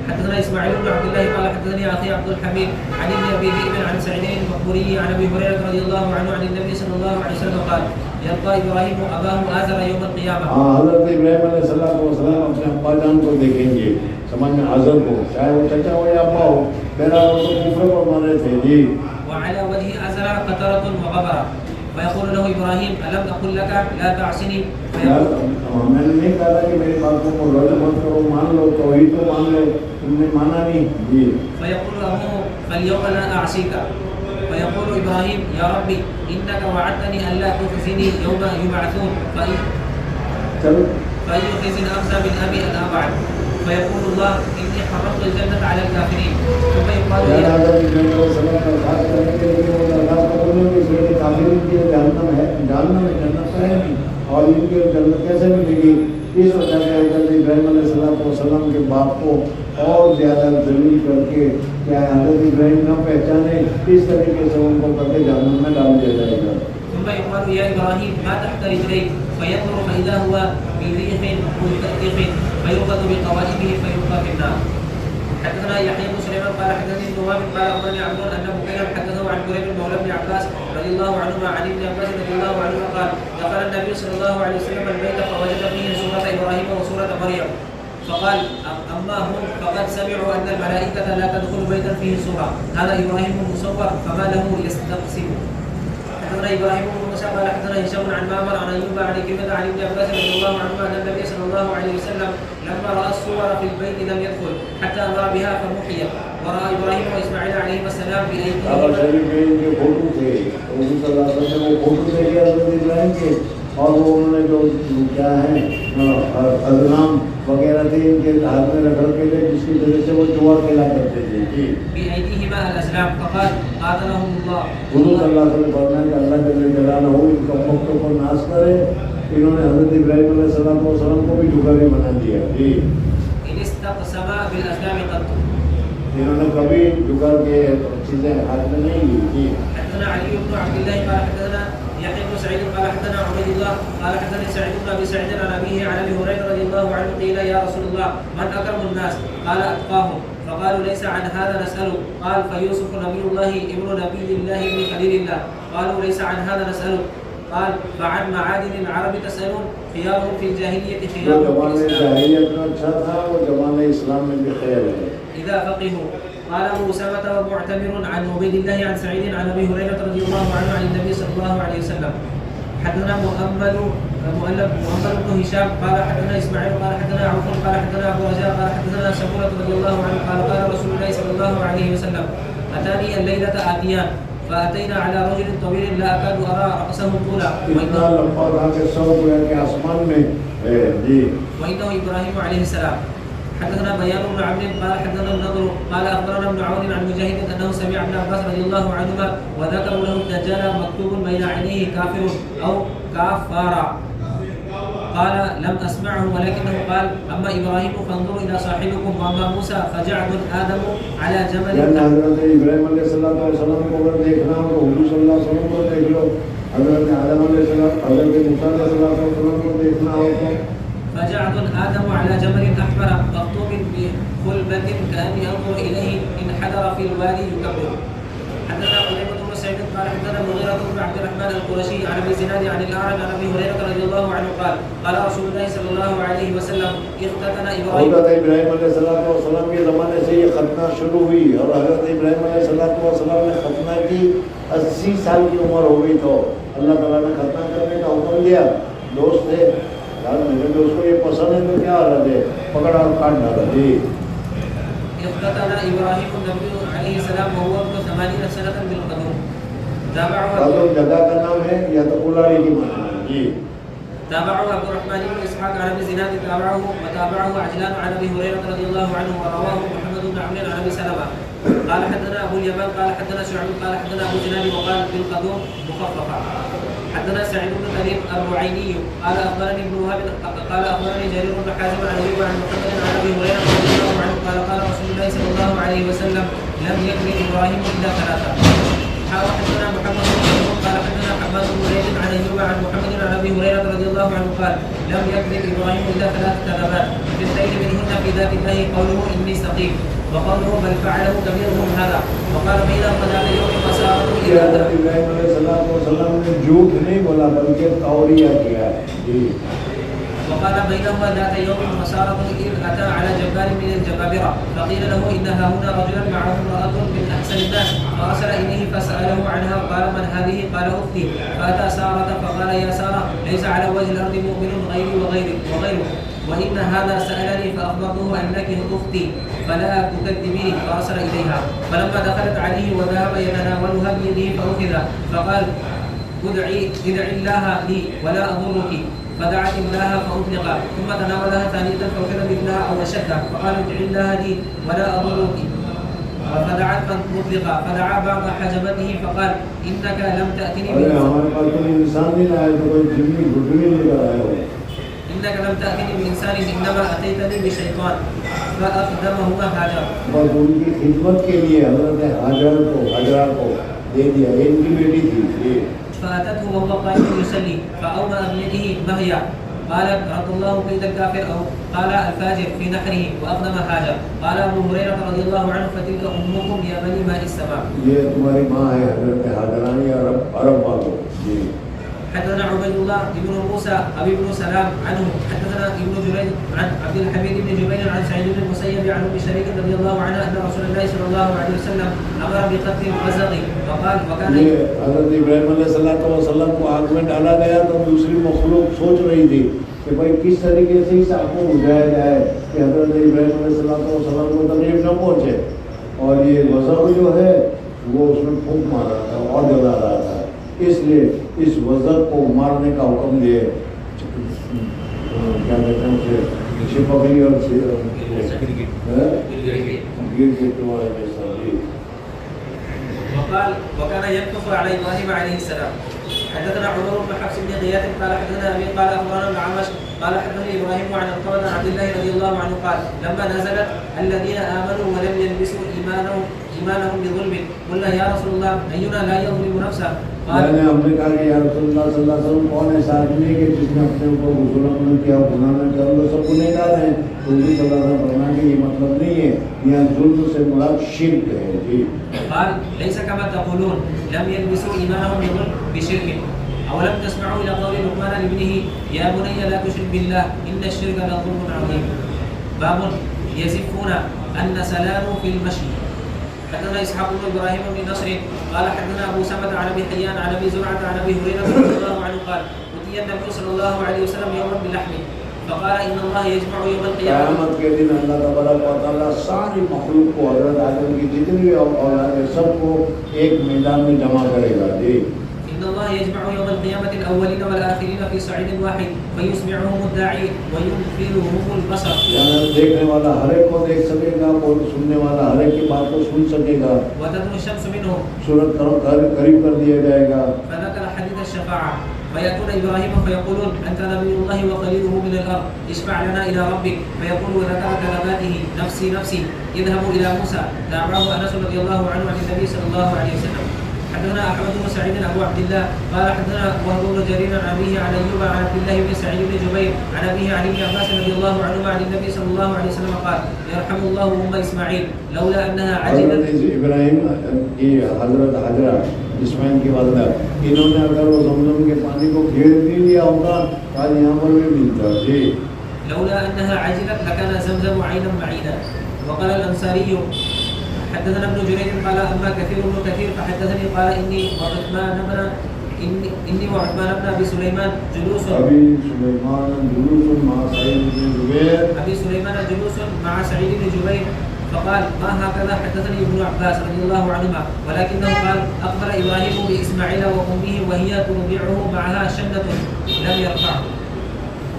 حدثنا إسماعيل بن عبد الله قال حدثني أخي عبد الحميد عن ابن أبي ذئب عن سعيد المقبوري عن أبي هريرة رضي الله عنه عن النبي صلى الله عليه وسلم قال يلقى إبراهيم أباه آزر يوم القيامة. حضرت ابراہیم علیہ السلام اپنے ابا جان کو دیکھیں گے, سمجھ میں آزر کو, چاہے وہ چچا ہو یا ابا ہو, میرا وہ تو کفر پر مانے تھے. جی. وعلى وجه آزر قطرة وغبرة فيقول له إبراهيم ألم أقل لك لا تعصني؟ میں نے نہیں کہا کہ میری باتوں کو رد مت کرو, مان لو, توحید کو مان لو, تم نے مانا نہیں. جی. فيقول أبوه فاليوم لا أعصيك. فيقول إبراهيم يا ربي إنك وعدتني ألا تخزني يوم يبعثون فأي خزي أخزى من أبي أنا بعد. فيقول الله إني حرمت الجنة على الكافرين. ثم يقال اور ان کی جنت کیسے ملے گی؟ اس وجہ سے حضرت ابراہیم علیہ السلام کے باپ کو اور زیادہ ذلیل کر کے کیا حضرت ابراہیم نہ پہچانے, اس طریقے سے ان کو کر کے جہنم میں ڈال دیا جائے گا. ثم يقال يا إبراهيم ما تحت رجليك فينظر فإذا هو بريح ملتئم فيؤخذ بقوائمه فيلقى في النار. حدثنا يحيى بن سليمان قال حدثني النواب قال أخبرني عبد أن بكير حدثه عن كريم مولى ابن عباس رضي الله عنهما عن ابن عباس رضي الله عنهما قال دخل النبي صلى الله عليه وسلم البيت فوجد فيه سورة إبراهيم وسورة مريم فقال أما هم فقد سمعوا أن الملائكة لا تدخل بيتا فيه سورة هذا إبراهيم مصور فما له يستقسم. حدثنا إبراهيم بن موسى قال حدثنا هشام عن معمر عن أيوب عن كلمة عن ابن عباس رضي الله عنهما أن النبي صلى الله عليه وسلم لما رأى الصور في البيت لم يدخل حتى أمر بها فمحيت ورأى إبراهيم وإسماعيل عليهما السلام کعبہ بأيديهما شریف کے ان کے فوٹو تھے، حضور صلی اللہ علیہ وسلم نے وہ فوٹو دے دیا حضرت ابراہیم کے، اور وہ انہوں نے جو کیا ہے ازلام وغیرہ تھے ان کے ہاتھ میں رکھ رکھے تھے، جس کی وجہ سے وہ دعا کھیلا کرتے تھے. جی بأيديهما الأزلام فقال قاتلهم الله. حضور صلی اللہ علیہ وسلم فرمایا کہ اللہ جل جلالہ ان کا مقتوں کو ناش کرے. انہوں نے حضرت ابراہیم علیہ السلام کو بھی جھگارے بنا دیا. جی إن استقسم بالأزلام قط. انہوں نے کبھی جھگا کے چیزیں ہاتھ میں نہیں لی. جی حدثنا علي بن عبد الله قال حدثنا يحيى بن سعيد قال حدثنا عبيد الله قال حدثني سعيد بن ابي سعيد عن ابيه عن ابي هريره رضي الله عنه قيل يا رسول الله من اكرم الناس؟ قال اتقاهم. فقالوا ليس عن هذا نسأله. قال فيوسف نبي الله ابن نبي الله ابن خليل الله. قالوا ليس عن هذا نسأله. قال فعن معادن العرب تسألون خيارهم في الجاهلية خيارهم في الإسلام. جاہلیت میں اچھا تھا وہ زمانہ اسلام میں بھی خیر ہے. إذا فقهوا. قال أبو أسامة ومعتمر عن عبيد الله عن سعيد عن أبي هريرة رضي الله عنه عن النبي صلى الله عليه وسلم. حدثنا مؤمل بن هشام قال حدثنا إسماعيل قال حدثنا عوف قال حدثنا أبو رجاء قال حدثنا سمورة رضي الله عنه قال قال رسول الله صلى الله عليه وسلم أتاني الليلة آتيان فأتينا على رجل طويل لا أكاد أرى رأسه طولا اتنا لمبا تھا کہ سب گویا کہ آسمان میں ہے. جی وإنه إبراهيم عليه السلام. حدثنا بيان بن عمرو قال حدثنا النضر قال اخبرنا ابن عون عن مجاهد انه سمع ابن عباس رضي الله عنهما وذكروا له الدجال مكتوب بين عينيه كافر او كافارا. قال لم اسمعه ولكنه قال اما ابراهيم فانظروا الى صاحبكم واما موسى فجعد ادم على جبل. حضرت ابراہیم علیہ السلام کو اگر دیکھنا ہو تو حضور صلی اللہ علیہ وسلم کو دیکھ لو. حضرت آدم علیہ السلام حضرت موسیٰ علیہ السلام کو دیکھنا ہو تو فجعد آدم على جبل أحمر مخطوب بخلبة كأني أنظر إليه انحدر في الوادي يكبر. حدثنا قتيبة بن سعيد قال حدثنا المغيرة بن عبد الرحمن القرشي عن ابي زناد عن الأعرج عن أبي هريرة رضي الله عنه قال قال رسول الله صلى الله عليه وسلم اختتن إبراهيم. حضرت ابراہیم علیہ السلام کے زمانے سے یہ ختنہ شروع ہوئی اور حضرت ابراہیم علیہ السلام نے ختنہ کی 80 سال کی عمر ہو گئی تو اللہ تعالیٰ نے ختنہ کرنے کا حکم دیا. دوست تھے میرے دوست کو یہ پسند ہے تو کیا حالت ہے پکڑا اور کاٹ ڈالا. جی اختتن ابراہیم النبی علیہ السلام وهو ابن 80 سنة بالقدوم. تابعوا جگہ کا نام ہے یا تو کلاڑی کی معنی. جی تابعه ابو الرحمن بن اسحاق عن ابي زناد تابعه وتابعه عجلان عن ابي هريرة رضي الله عنه ورواه محمد بن عمرو عن ابي سلمة قال حدثنا ابو اليمان قال حدثنا شعيب قال حدثنا ابو زناد وقال بالقدوم مخففا. حدثنا سعيد بن كريم الرعيني قال اخبرني ابن وهب قال اخبرني جرير بن حازم عن ايوب عن محمد عن ابي هريرة رضي الله عنه قال قال رسول الله صلى الله عليه وسلم لم يكن ابراهيم الا ثلاثة. حدثنا محمد بن قال حدثنا حماد بن زيد عن ايوب عن محمد عن ابي هريرة رضي الله عنه قال لم يكذب ابراهيم الا 3 كذبات اثنتين منهن في ذات الله قوله اني سقيم وقوله بل فعله كبيرهم هذا وقال فإذا قضى يوم فسارته إلى ابراہیم علیہ السلام نے جھوٹ نہیں بولا بلکہ توریہ کیا ہے. جی وقال بينهما ذات يوم مسارة إذ أتى على جبار من الجبابرة فقيل له إن هاهنا رجلا معه امرأة من أحسن الناس فأرسل إليه فسأله عنها قال من هذه؟ قال أختي. فأتى سارة فقال يا سارة ليس على وجه الأرض مؤمن غيري وغيره وإن هذا سألني فأخبرته أنك أختي فلا تكذبيني. فأرسل إليها فلما دخلت عليه وذهب يتناولها بيده فأخذ فقال ادعي الله لي ولا أضرك. فدعت الله فأطلق ثم تناولها ثانية فأخذ مثلها أو أشد فقال ادعي الله لي ولا أضرك. فدعت فأطلق فدعا بعض حجبته فقال إنك لم تأتني إنك لم تأتني بإنسان إنما أتيتني بشيطان فأخدمهما هاجر. بس ان کی خدمت کے لیے حضرت ہاجرہ کو دے دیا. ان کی بیٹی تھی. فأتته وهو قائم يصلي فأومأ بيده مهيا قال رد الله كيد الكافر أو قال الفاجر في نحره وأقدم هاجر. قال أبو هريرة رضي الله عنه فتلك أمكم يا بني ماء السماء. یہ تمہاری ماں ہے حضرت ہاجرانی عرب والوں. جی حدثنا عبيد الله بن موسى أبي بن سلام عنه حدثنا ابن جريج عن عبد الحميد بن جبير عن سعيد بن المسيب عن ام شريك رضي الله عنها أن رسول الله صلى الله عليه وسلم أمر بقتل الوزغ وقال وكان حضرت ابراہیم علیہ السلام کو آگ میں ڈالا گیا تو دوسری مخلوق سوچ رہی تھی کہ بھائی کس طریقے سے اس آگ کو بجھایا جائے کہ حضرت ابراہیم علیہ السلام کو تکلیف نہ پہنچے. اور یہ وضع جو ہے وہ اس میں پھونک مار رہا تھا اور جلا رہا تھا، اس لیے اس وضع کو مارنے کا حکم دیا، کیا کہتے ہیں اسے، چھپکلی اور وقال وكان ينكف على ابراهيم عليه السلام. حدثنا عمر بن حفص بن غياث قال حدثنا ابي قال اخبرنا العمش قال حدثني ابراهيم عن القرن عن عبد الله رضي الله عنه قال لما نزلت الذين امنوا ولم يلبسوا ایمانهم بظلم قلنا یا رسول اللہ اینا لا یظلم نفسه قال ہم نے کہا کہ یا رسول اللہ صلی اللہ علیہ وسلم کون ایسا آدمی ہے کہ جس نے اپنے اوپر ظلم نہ کیا، گناہ نہ کیا، وہ سب گنہگار ہیں. تو بھی صلی اللہ علیہ وسلم فرمایا کہ یہ مطلب نہیں ہے، یہاں ظلم سے مراد شرک ہے. جی قال ليس كما تقولون لم يلبسوا ایمانهم بشرك اولم تسمعوا الى قول لقمان لابنه يا بني لا تشرك بالله ان الشرك لظلم عظيم. باب يزفون ان سلام في المشي. حدثنا اسحاق بن ابراهيم بن نصر قال حدثنا ابو سمة عن ابي حيان عن ابي زرعة عن ابي هريرة رضي الله عنه قال اتي النبي صلى الله عليه وسلم يوما بلحم فقال ان الله يجمع يوم القيامة. قیامت کے دن اللہ تبارک و تعالیٰ ساری مخلوق کو، حضرت آدم کی جتنی بھی اولاد ہے سب کو ایک میدان میں جمع کرے گا. جی ان الله يجمع يوم القيامة الاولين والاخرين في صعيد واحد فيسمعهم الداعي وينفذهم البصر. یعنی دیکھنے والا ہر ایک کو دیکھ سکے گا اور سننے والا ہر ایک کی بات کو سن سکے گا. وتدنو الشمس منهم سورج قریب کر دیا جائے گا. فذكر حديث الشفاعة فيأتون إبراهيم فيقولون أنت نبي الله وخليله من الأرض اشفع لنا إلى ربك فيقول وذكر كلماته نفسي نفسي اذهبوا إلى موسى. تابعه أنس رضي الله عنه عن النبي صلى الله عليه وسلم. حدثنا أحمد بن سعيد أبو عبد الله قال حدثنا وهب بن جرير عن أبيه عن أيوب عن عبد الله بن سعيد بن جبير عن أبيه عن ابن عباس رضي الله عنهما عن النبي صلى الله عليه وسلم قال يرحم الله أم إسماعيل لولا أنها عجلت. حضرت ابراہیم کی حضرت حجرہ اسماعیل کی والدہ، انہوں نے اگر وہ زمزم کے پانی کو گھیر بھی لیا ہوتا آج یہاں پر بھی ملتا. جی لولا أنها عجلت لكان زمزم عينا بعيدا. وقال الأنصاري حدثنا ابن جريج قال اما كثير بن كثير فحدثني قال اني وعثمان بن ابي سليمان جلوس ابي سليمان جلوس مع سعيد بن جبير فقال ما هكذا حدثني ابن عباس رضي الله عنهما ولكنه قال اخبر ابراهيم باسماعيل وامه وهي ترضعه معها شنة لم يرفعه.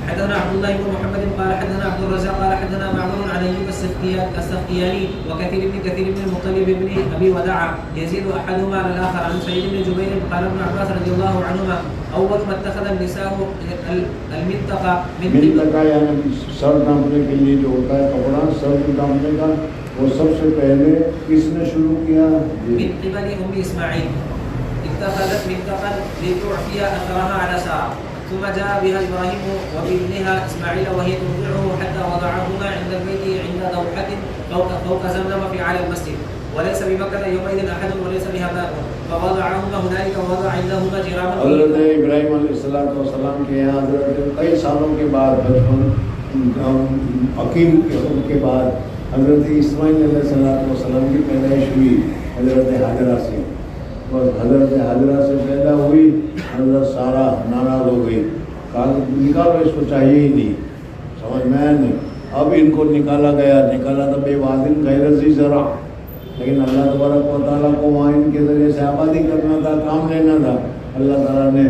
حدثنا عبد الله بن محمد قال حدثنا عبد الرزاق قال حدثنا معمر عن ايوب السختياني وكثير بن المطلب بن ابي وداعة يزيد احدهما على الاخر عن سعيد بن جبير قال ابن عباس رضي الله عنهما اول ما اتخذ النساء المنطقة یعنی سر ڈانپنے کے لیے جو ہوتا ہے کپڑا سر ڈانپنے کا، وہ سب سے پہلے کس نے شروع کیا؟ من قبل ام اسماعیل اتخذت منطقا لتعفي اثرها على ساعة ثم جاء بها إبراهيم وبابنها إسماعيل وهي ترضعه حتى وضعهما عند البيت عند دوحة فوق زمزم في على المسجد وليس بمكة يومئذ أحد وليس بها باب فوضعهما هنالك ووضع عندهما جراما. حضرت ابراہیم علیہ السلام کے یہاں حضرت کئی سالوں کے بعد بچپن عقیم کے بعد حضرت اسماعیل علیہ السلام کی پیدائش ہوئی حضرت حاجرہ سے. بس حضرت حاجرہ سے پیدا ہوئی، حضرت سارہ ناراض ہو گئی، کہا نکالو اس کو چاہیے ہی نہیں، سمجھ میں نہیں. اب ان کو نکالا تو بے وادن غیر ذی زرع، لیکن اللہ تبارک و تعالیٰ کو وہاں ان کے ذریعے سے آبادی کرنا تھا، کام لینا تھا. اللہ تعالیٰ نے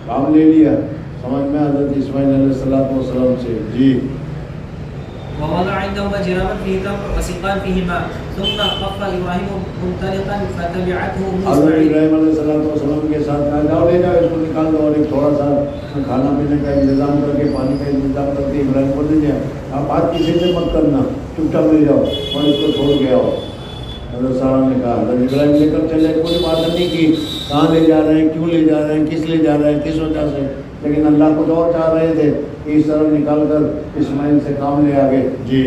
کام لے لیا، سمجھ میں حضرت اسماعیل علیہ السلام سے. جی ووضع عندهما جراما فيه تمر وسقان فيه ماء ثم خف ابراهيم منطلقا فتبعته ام حضرت اسماعيل. ابراہیم علیہ السلام کے ساتھ کہا جاؤ لے جاؤ اس کو نکال دو اور ایک تھوڑا سا کھانا پینے کا انتظام کر کے پانی کا انتظام کر کے ابراہیم کو دے دیا. آپ بات کسی سے مت کرنا، چپ چاپ لے جاؤ اور اس کو چھوڑ کے آؤ. حضرت سارہ نے کہا حضرت ابراہیم لے کر چلے، کوئی بات نہیں کی کہاں لے جا رہے ہیں، کیوں لے جا رہے ہیں، کس لے جا رہے ہیں، کس وجہ سے، لیکن اللہ کو اور چاہ رہے تھے کہ اس طرح نکال کر اسماعیل سے کام لے آگے. جی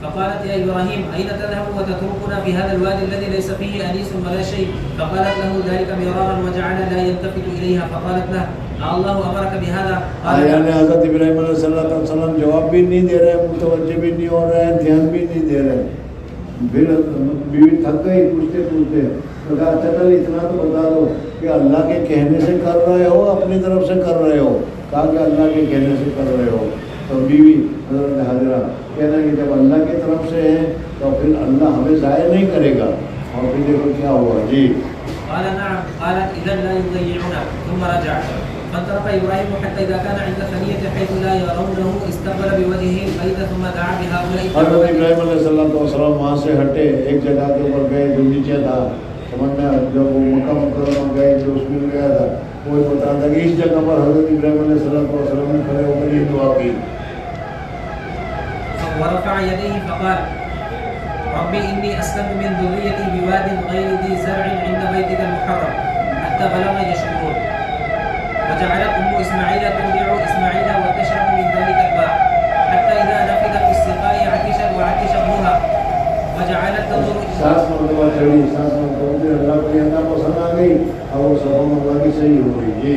فقالت يا إبراهيم أين تذهب وتتركنا في هذا الوادي الذي ليس فيه أنيس ولا شيء؟ فقالت له ذلك مرارا وجعل لا يلتفت إليها. فقالت له الله أمرك بهذا؟ یعنی حضرت ابراہیم علیہ السلام جواب بھی نہیں دے رہے، متوجہ بھی نہیں ہو رہے ہیں، دھیان بھی نہیں دے رہے. پھر بیوی تھک گئی پوچھتے تو کہا اچھا چل اتنا تو بتا دو کہ اللہ کے کہنے سے کر رہے ہو اپنی طرف سے کر رہے ہو؟ کہا کہ اللہ کے کہنے سے کر رہے ہو. تو بیوی حضرت حاجرہ کہنا کہ جب اللہ کی طرف سے ہے تو تو پھر اللہ ہمیں ضائع نہیں کرے گا. اور پھر دیکھو کیا ہوا. جی قال نعم. قالت إذا لا يضيعنا. ثم رجع. فانطلق إبراهيم حتى إذا كان عند ثنية حيث لا يرونه استقبل بوجهه البيت ثم دعا بهؤلاء. حضرت ابراہیم علیہ السلام وہاں سے ہٹے, ایک جگہ کے اوپر گئے جو نیچے تھا. سمجھنا جب وہ مکہ مکرمہ گئے جو اس میں گیا تھا وہ بتا تھا کہ اس جگہ پر حضرت ابراہیم علیہ السلام نے کھڑے ہو کر یہ دعا کی. ورفع يديه فقال ربي إني أسكنت من ذريتي بواد غير ذي زرع عند بيتك المحرم حتى بلغ يشكرون. وجعلت أم إسماعيل ترضع إسماعيل وتشرب من ذلك الماء حتى إذا نفذ في السقاء وعطش ابنها وجعلت تنظر. ساس مرتبہ چڑھی, ساس مرتبہ اللہ کو یہ پسند آ گئی اور وہ سب اللہ کی صحیح ہو گئی. جی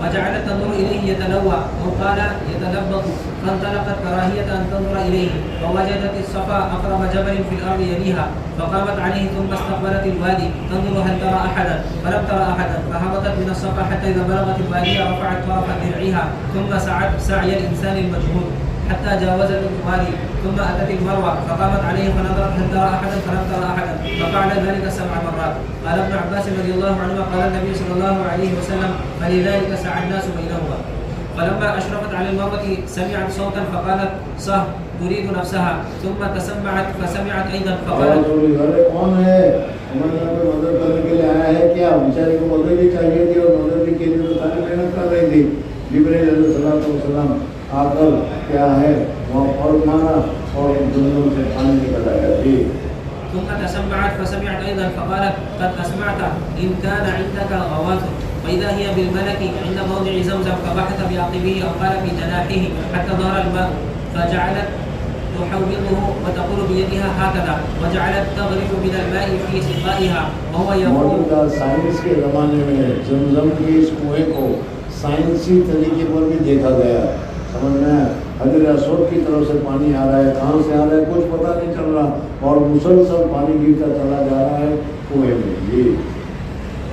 وجعلت تنظر إليه يتلوى أو قال يتلبط فانطلقت كراهية أن تنظر إليه فوجدت الصفا أقرب جبل في الأرض يليها فقامت عليه ثم استقبلت الوادي تنظر هل ترى أحدا فلم ترى أحدا فهبطت من الصفا حتى إذا بلغت الوادي رفعت طرف درعها ثم سعت سعي الإنسان المجهود حتى جاوزت الوادي ثم أتت المروة فقامت عليه فنظرت هل ترى أحدا فلم ترى أحدا ففعل ذلك 7 مرات. قال ابن عباس رضي الله عنهما قال النبي صلى الله عليه وسلم فلذلك سعى الناس بينهما. فلما أشرفت على المروة سمعت صوتا فقالت صح تريد نفسها ثم تسمعت فسمعت أيضا فقالت کون ہے ہمارے مدد کرنے کے لیے آیا ہے کیا. بیچارے کو مدد بھی چاہیے تھی اور مدد بھی کے لیے تو ساری محنت کر رہی تھی. جبرائیل علیہ السلام آ کر کیا ہے وہاں فرق مارا اور دنوں سے پانی نکل آیا. جی ثم تسمعت فسمعت أيضا فقالت قد أسمعت إن كان عندك غواث فإذا هي بالملك عند موضع زمزم فبحث بعقبه أو قال بجناحه حتى ظهر الماء فجعلت تحوضه وتقول بيدها هكذا وجعلت تغرف من الماء في سقائها وهو يقول. موجودہ سائنس کے زمانے میں زمزم کے اس کنویں کو سائنسی طریقے پر بھی دیکھا گیا. سمجھنا ہے حجر اسود کی طرف سے پانی آ رہا ہے, کہاں سے آ رہا ہے کچھ پتہ نہیں چل رہا اور مسلسل پانی گرتا چلا جا رہا ہے کنویں میں. جی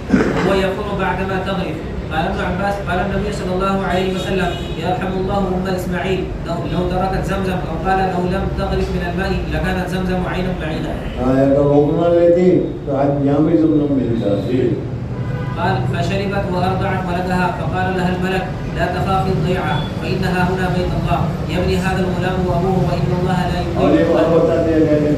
وهو يقول بعدما تغرف. قال ابن عباس قال النبي صلى الله عليه وسلم يرحم الله إسماعيل لو تركت زمزم أو قال لو لم تغرف من الماء لكانت زمزم عينا بعيدا. اگر روکنا لیتی تو آج یہاں بھی زمزم ملتا. جی قال فشربت وأرضعت ولدها فقال لها الملك لا تخافي الضيعة فإنها هنا بيت الله يبني هذا الغلام وأبوه وإن الله لا يضيع.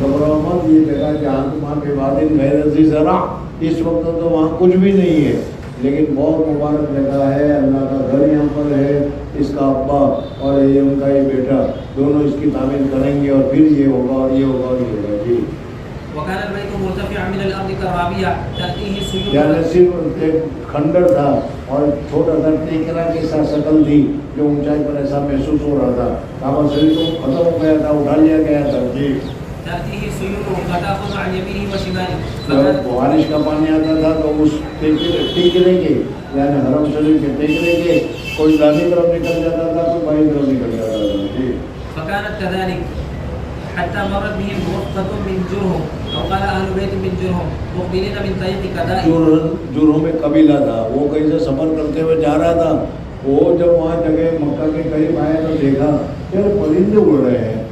گھبراؤ مت, یہ جگہ جہاں تمہاں کے وادن غیر ذی زرع اس وقت تو وہاں کچھ بھی نہیں ہے لیکن بہت مبارک جگہ ہے, اللہ کا گھر یہاں پر ہے. اس کا ابا اور یہ ان کا یہ بیٹا دونوں اس کی تعمیر کریں گے اور پھر یہ ہوگا اور یہ ہوگا اور یہ ہوگا. جی وكان البيت مرتفعا من الأرض كالرابية تأتيه السيول. یعنی صرف ایک کھنڈر تھا اور چھوٹا سا ٹیکرا کی سا شکل تھی جو اونچائی پر ایسا محسوس ہو رہا تھا. کعبہ شریف تو ختم ہو گیا تھا, اٹھا لیا گیا تھا. جی تأتيه السيول فتأخذ عن يمينه وشماله. بارش کا پانی آتا تھا تو اس ٹیکرے کے یعنی حرم شریف کے ٹیکرے کے کوئی داہنی طرف نکل جاتا تھا کوئی بائیں طرف نکل جاتا تھا. جی فكانت كذلك حتى مرت بهم غرفة من جرهم أو قال أهل بيت من جرهم مقبلين من طريق كدائم. جرہم ایک قبیلہ تھا, وہ کہیں سے سفر کرتے ہوئے جا رہا تھا. وہ جب وہاں جگہ مکہ کے قریب آئے تو دیکھا کہ پرندے اڑ رہے ہیں.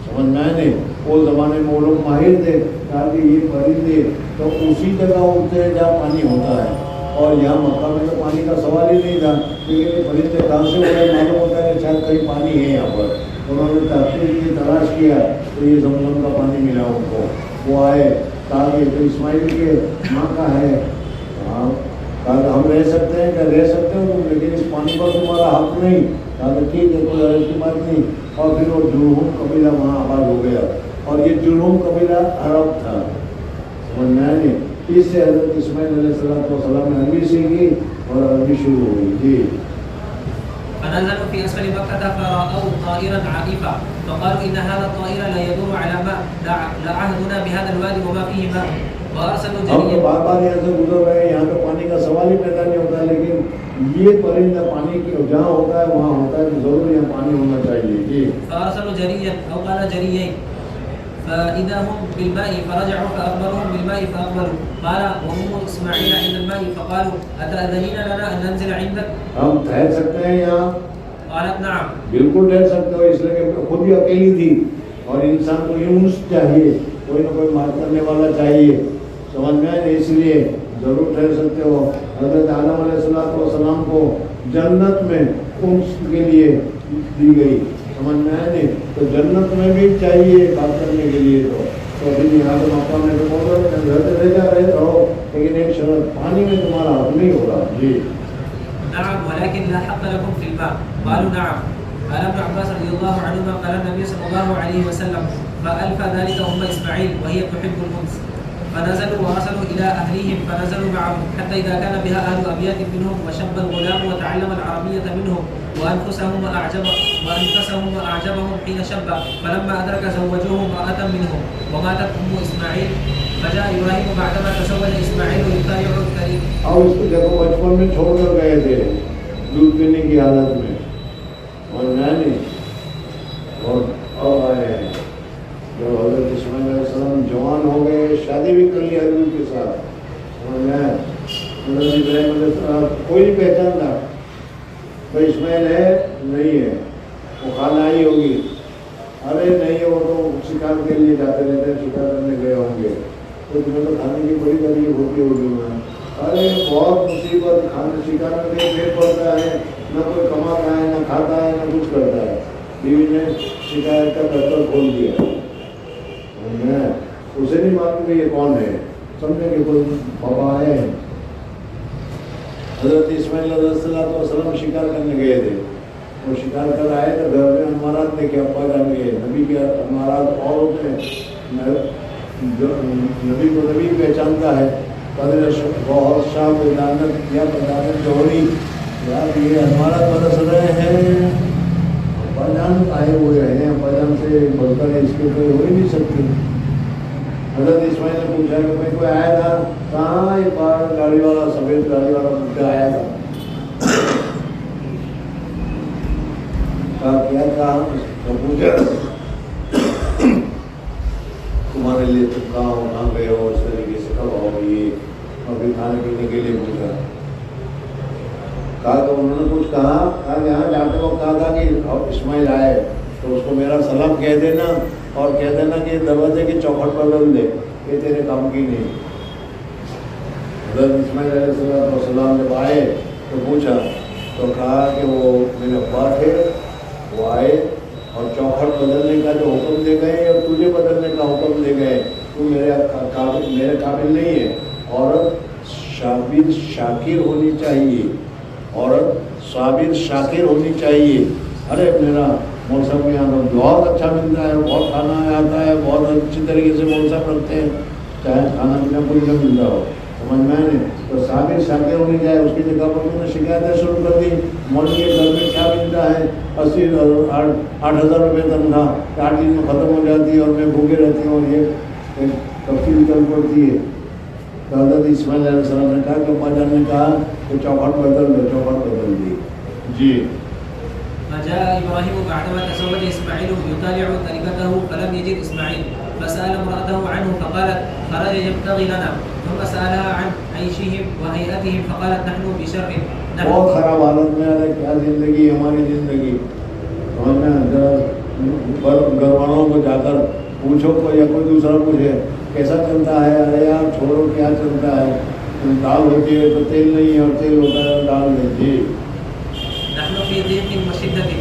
سمجھ میں آئے نہیں, وہ زمانے میں وہ لوگ ماہر تھے, کہا کہ یہ پرندے تو اسی جگہ اڑتے ہیں جہاں پانی ہوتا ہے اور یہاں مکہ میں تو پانی کا سوال ہی نہیں تھا. لیکن یہ پرندے کہاں سے اڑے معلوم ہوتا ہے کہ شاید کہیں پانی ہے یہاں پر. انہوں نے تحقیق کی, تلاش کیا تو یہ زمزم کا پانی ملا ان کو. وہ آئے کہا کہ جو اسماعیل کے ماں کا ہے, ہاں کہا کہ ہم رہ سکتے ہیں, کہ رہ سکتے ہو تم لیکن اس پانی پر تمہارا حق نہیں. کہا کہ ٹھیک ہے کوئی عرض کی بات نہیں. اور پھر وہ جرہم قبیلہ وہاں آباد ہو گیا اور یہ جرہم قبیلہ عرب تھا. سمجھ میں آئے نہیں. اس سے حضرت اسماعیل علیہ السلام نے عربی سیکھی اور عربی شروع ہوئی. جی فنزلوا في أسفل مكة فرأوا طائرا عائفا فقالوا إن هذا الطائر لا يدور على ماء لعهدنا بهذا الوادي وما فيه ماء وأرسلوا جريا. بار بار یہاں سے گزر رہے ہیں, یہاں تو پانی کا سوال ہی پیدا نہیں ہوتا, لیکن یہ پرندہ پانی کی جہاں ہوتا ہے وہاں ہوتا ہے تو ضرور یہاں پانی ہونا چاہیے. جی فأرسلوا جريا أو قال جريين فإذا هم بالماء فرجعوا فأخبروهم بالماء فأقبلوا. قال وهم إسماعيل عند الماء فقالوا أتأذنين لنا أن ننزل عندك. ہم ٹھہر سکتے ہیں یہاں؟ قالت نعم. بالکل ٹھہر سکتے ہو, اس لیے کہ خود ہی اکیلی تھی اور انسان کو یونس چاہیے, کوئی نہ کوئی بات کرنے والا چاہیے، سمجھ میں آئے، اس لیے ضرور ٹھہر سکتے ہو۔ حضرت آدم علیہ السلام کو جنت میں انس کے لیے دی گئی، سمجھ میں آئے نہیں، تو جنت میں بھی چاہیے بات کرنے کے لیے، تو ابھی یہاں تو مقام میں تو بہت رہتے رہے رہو، لیکن ایک شرط، پانی میں تمہارا حق نہیں ہوگا۔ جی نعم ولكن لا حق لكم في الماء قالوا نعم قال ابن عباس رضي الله عنهما قال النبي صلى الله عليه وسلم فألفى ذلك أم إسماعيل وهي تحب الأنس فنزلوا وأرسلوا إلى أهليهم فنزلوا معهم حتى إذا كان بها أهل أبيات منهم وشب الغلام وتعلم العربية منهم وأنفسهم أعجبهم حين شب فلما أدرك زوجوه امرأة منهم وماتت أم إسماعيل فجاء إبراهيم بعدما تزوج إسماعيل يتابع الكريم۔ اور اس کو دیکھو بچپن میں چھوڑ کر گئے تھے دودھ پینے کی حالت میں، اور نہیں، اور آئے جب حضرت اسماعیل علیہ السلام جوان ہو گئے، شادی بھی کر لی حضور کے ساتھ، حضرت ابراہیم علیہ السلام کوئی نہیں پہچانتا، بھائی اسماعیل ہے نہیں ہے، وہ خالہ ہی ہوگی، ارے نہیں ہے، وہ تو شکار کے لیے جاتے رہتے ہیں، شکار کرنے گئے ہوں گے، تو تمہیں تو کھانے کی بڑی تکلیف ہوتی ہوگی وہاں، ارے بہت مصیبت، کھانے شکار میں کہیں پیٹ پڑتا ہے، نہ کوئی کماتا ہے، نہ کھاتا ہے، نہ کچھ کرتا ہے، بیوی نے شکایت کا دفتر کھول دیا، اسے نہیں معلوم کہ یہ کون ہے، سمجھے کہ کوئی بابا ہے۔ حضرت اسماعیل علیہ السلام شکار کرنے گئے تھے، وہ شکار کر آئے تو گھر میں ہمارات لے کے ابا جان گئے، نبی کے ہمارات اور ہوتے ہیں، نبی کو نبی پہچانتا ہے، قدر بہت شاہ بدانت یا بدانت جوہری، یار یہ ہمارا برس رہے ہیں، ابا جان آئے ہوئے ہیں، ابا جان سے بڑھ کر اس کے کوئی ہو ہی نہیں سکتی۔ حضرت اسماعیل نے پوچھا کہ میں کوئی آیا تھا، کہاں ایک بار گاڑی والا، سفید گاڑی والا مجھے آیا تھا، کہا کیا کہا، تو پوچھا تمہارے لیے تم کہاں ہو، کہاں گئے ہو، اس طریقے سے کب آؤ گی، اور پھر کھانے پینے کے لیے پوچھا، کہا تو انہوں نے کچھ کہا، کہا یہاں جاتے وقت کہا تھا کہ اسماعیل آئے تو اس کو میرا سلام کہہ دینا، اور کہہ دینا کہ دروازے کی چوکھٹ بدل دے، یہ تیرے کام کی نہیں۔ حضرت اسماعیل علیہ السلام جب آئے تو پوچھا، تو کہا کہ وہ میرے ابا تھے، وہ آئے اور چوکھٹ بدلنے کا جو حکم دے گئے اور تجھے بدلنے کا حکم دے گئے، تو میرے قابل نہیں ہے۔ عورت صابر شاکر ہونی چاہیے، عورت صابر شاکر ہونی چاہیے۔ ارے میرا مول صاحب کے یہاں بہت اچھا ملتا ہے، بہت کھانا آتا ہے، بہت اچھی طریقے سے مول صاحب رکھتے ہیں، چاہے کھانا پینا کوئی نہ ملتا ہو، سمجھ میں آئے نہیں، تو صابر شاکر ہونی چاہیے۔ اس کی جگہ پر انہوں نے شکایتیں شروع کر دی، مول کے گھر میں کیا ملتا ہے، 8,000 روپے تنخواہ 8 دن میں ختم ہو جاتی ہے اور میں بھوکے رہتی ہوں، اور یہ تفصیل کر پڑتی ہے۔ تو حضرت اسماعیل علیہ السلام نے کہا کہ ابا جان نے کہا کہ چوکھٹ بدل دو، چوکھٹ بدل دی۔ جی فجاء إبراهيم بعدما تزوج إسماعيل يطالع تركته فلم يجد إسماعيل فسأل امرأته عنه فقالت خرج يبتغي لنا ثم سألها عن عيشهم وهيئتهم فقالت نحن بشر بہت خراب حالت میں، ارے کیا زندگی ہماری زندگی، گھر والوں کو جا کر پوچھو یا کوئی دوسرا پوچھے کیسا چلتا ہے، ارے یار چھوڑو کیا چلتا ہے، دال ہوتی ہے تو تیل نہیں ہے، اور تیل ہوتا ہے دال نہیں۔ جی نحن في ضيق وشدة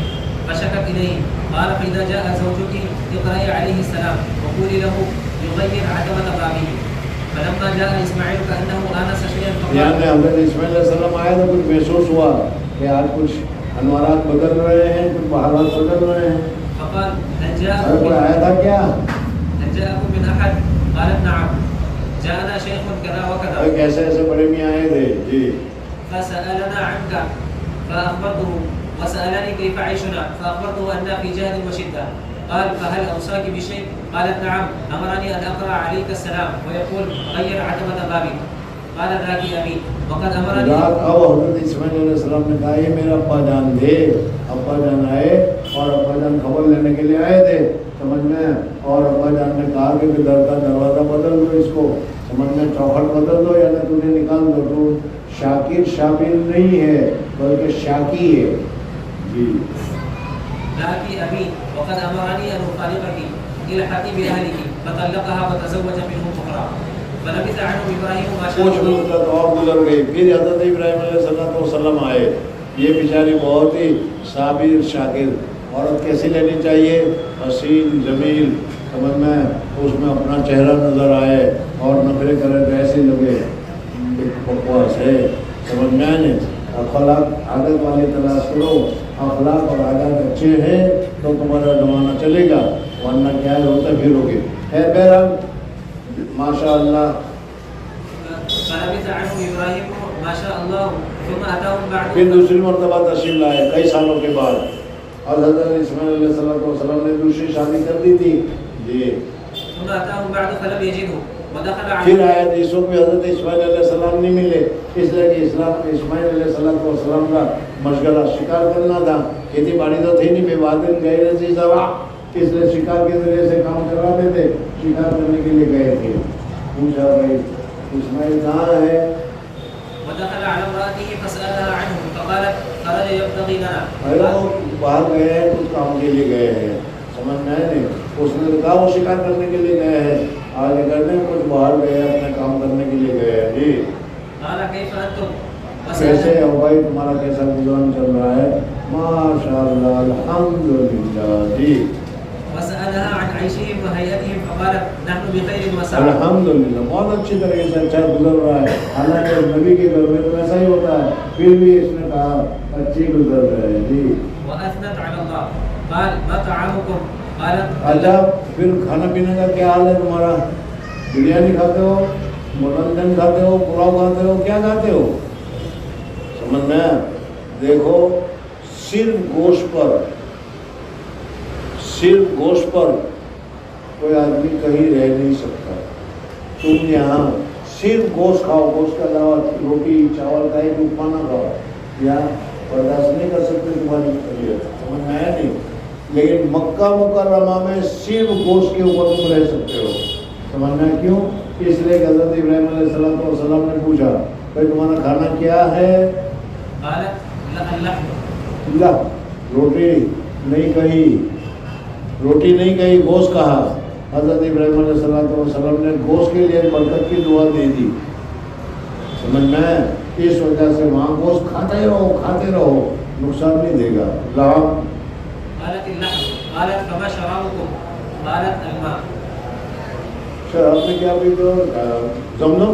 فشكت إليه قال فإذا جاء زوجك اقرأي عليه السلام وقولي له يغير عتبة بابه فلما جاء إسماعيل كأنه آنس شيئا یعنی حضرت اسماعیل علیہ السلام آئے تو کچھ محسوس ہوا کہ آج کچھ انوارات بدل رہے ہیں، کچھ حالات بدل رہے ہیں، فقال هل کوئی آیا تھا کیا، جاءكم من أحد قالت نعم جاءنا شيخ كذا وكذا کیسے ایسے بڑے میاں آئے تھے۔ جی فسألنا عنك فأخبرته وسألني كيف عيشنا فأخبرته أننا في جهد وشدة قال فهل أوصاك بشيء قالت نعم أمرني أن أقرأ عليك السلام ويقول غير عتبة بابك قال ذاك أبي وقد أمرني حضرت اسماعیل علیہ السلام نے کہا یہ میرا ابا جان تھے، ابا جان آئے اور ابا جان خبر لینے کے لیے آئے تھے، سمجھ میں، اور ابا جان نے کہا کہ گھر کا دروازہ بدل دو، اس کو سمجھ میں چوکھٹ بدل دو یا نہ تمہیں نکال دو، تو شاکر شامل نہیں ہے بلکہ شاکی ہے۔ جی ذاك أبي وقد أمرني أن أخالفك إلى حكيم أهلك فطلقها وتزوج منهم أخرى فلبث عنه إبراهيم ما شاء کچھ الله. مدت اور گزر گئی، پھر حضرت ابراہیم علیہ السلام آئے. یہ بیچاری بہت ہی صابر شاکر عورت کیسی لینی چاہیے؟ حسین جمیل، سمجھ میں اس میں اپنا چہرہ نظر آئے اور نخرے کرے تو ایسے لگے بکواس ہے، سمجھ میں آئے. اخلاق عادت والی تلاش کرو، اخلاق اور عادت اچھے ہیں تو تمہارا زمانہ چلے گا، ورنہ کیا ہوتا پھرو گے. خیر بہرحال ماشاء اللہ. فلبث عنه إبراهيم ما شاء الله ثم أتاهم بعد. پھر دوسری مرتبہ تشریف لائے کئی سالوں کے بعد، اور حضرت اسماعیل علیہ السلام نے دوسری شادی کر دی تھی جی. ثم أتاهم بعد فلم يجده ودخل پھر عليه. آیا حدیثوں میں حضرت اسماعیل علیہ السلام نہیں ملے، اس لیے کہ اسماعیل علیہ السلام کا مشغلہ شکار کرنا تھا. کھیتی باڑی تو تھی نہیں، بے وادن گئے رسی سوا، اس لیے شکار کے ذریعے سے کام کرواتے تھے، شکار کرنے کے لیے گئے تھے. پوچھا بھائی اسماعیل کہاں ہے؟ ودخل على امرأته فسألها عنه فقالت خرج يبتغي لنا. وہ باہر گئے ہیں، کچھ کام کے لیے گئے ہیں، سمجھ میں آئے نہیں. اس نے کہا وہ شکار کرنے کے لیے گئے ہیں، آگے کرنے کچھ باہر گئے ہیں، اپنے کام کرنے کے لیے گئے ہیں جی. قال كيف أنتم؟ کیسے ہو بھائی، تمہارا کیسا گزارن چل رہا ہے؟ ماشاء اللہ الحمدللہ جی. وسألها عن عيشهم وهيئتهم فقالت نحن بخير وسعادة. الحمدللہ بہت اچھی طریقے سے اچھا گزر رہا ہے. حالانکہ نبی کے گھر میں تو ایسا ہی ہوتا ہے، پھر بھی اس نے کہا اچھی گزر رہے ہیں جی. وأثنت على الله. قال ما طعامكم؟ قالت اچھا پھر کھانا پینے کا کیا حال ہے تمہارا؟ بریانی کھاتے ہو، مٹن کھاتے ہو، پلاؤ کھاتے ہو، کیا کھاتے ہو؟ سمجھ میں دیکھو، صرف گوشت پر کوئی آدمی کہیں رہ نہیں سکتا. تم یہاں صرف گوشت کھاؤ، گوشت کے علاوہ روٹی چاول کا ایک لقمہ نہ کھاؤ، یا برداشت نہیں کر سکتے تمہاری طبیعت، سمجھ میں آیا نہیں. لیکن مکہ مکرمہ میں صرف گوشت کے اوپر تم رہ سکتے ہو. سمجھنا کیوں؟ اس لیے کہ حضرت ابراہیم علیہ السلام نے پوچھا بھائی تمہارا کھانا کیا ہے؟ اللہ، روٹی نہیں کہی، گوشت کہا. حضرت ابراہیم علیہ السلام نے گوشت کے لیے برکت کی دعا دے دی. سمجھ میں اس وجہ سے وہاں گوشت کھاتے رہو، نقصان نہیں دے گا. لام قالت اللحم. قالت فما شرابكم؟ قالت الماء. شراب میں کیا پیتے ہو؟ زمزم.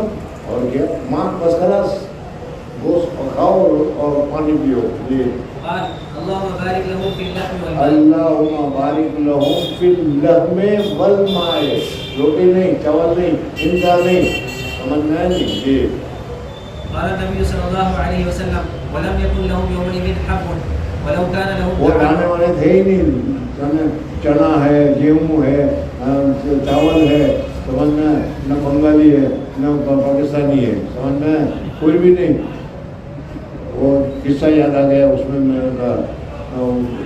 اور کیا؟ ماں. بس خلاص، گوشت کھاؤ اور پانی پیو جی. قال اللهم بارك له في اللحم والماء. اللہم بارک لہم فی اللحم والماء. روٹی نہیں، چاول نہیں، ان کا نہیں، سمجھ میں نہیں جی. قال النبي صلى الله عليه وسلم ولم يكن لهم يومئذ حب ولو كان لهم. وہ کھانے والے تھے ہی نہیں. چنا ہے، گیہوں ہے، چاول ہے، سمجھ میں نہ بنگالی ہے نہ پاکستانی ہے، سمجھ میں کوئی بھی نہیں. وہ قصہ یاد آ گیا، اس میں نے کہا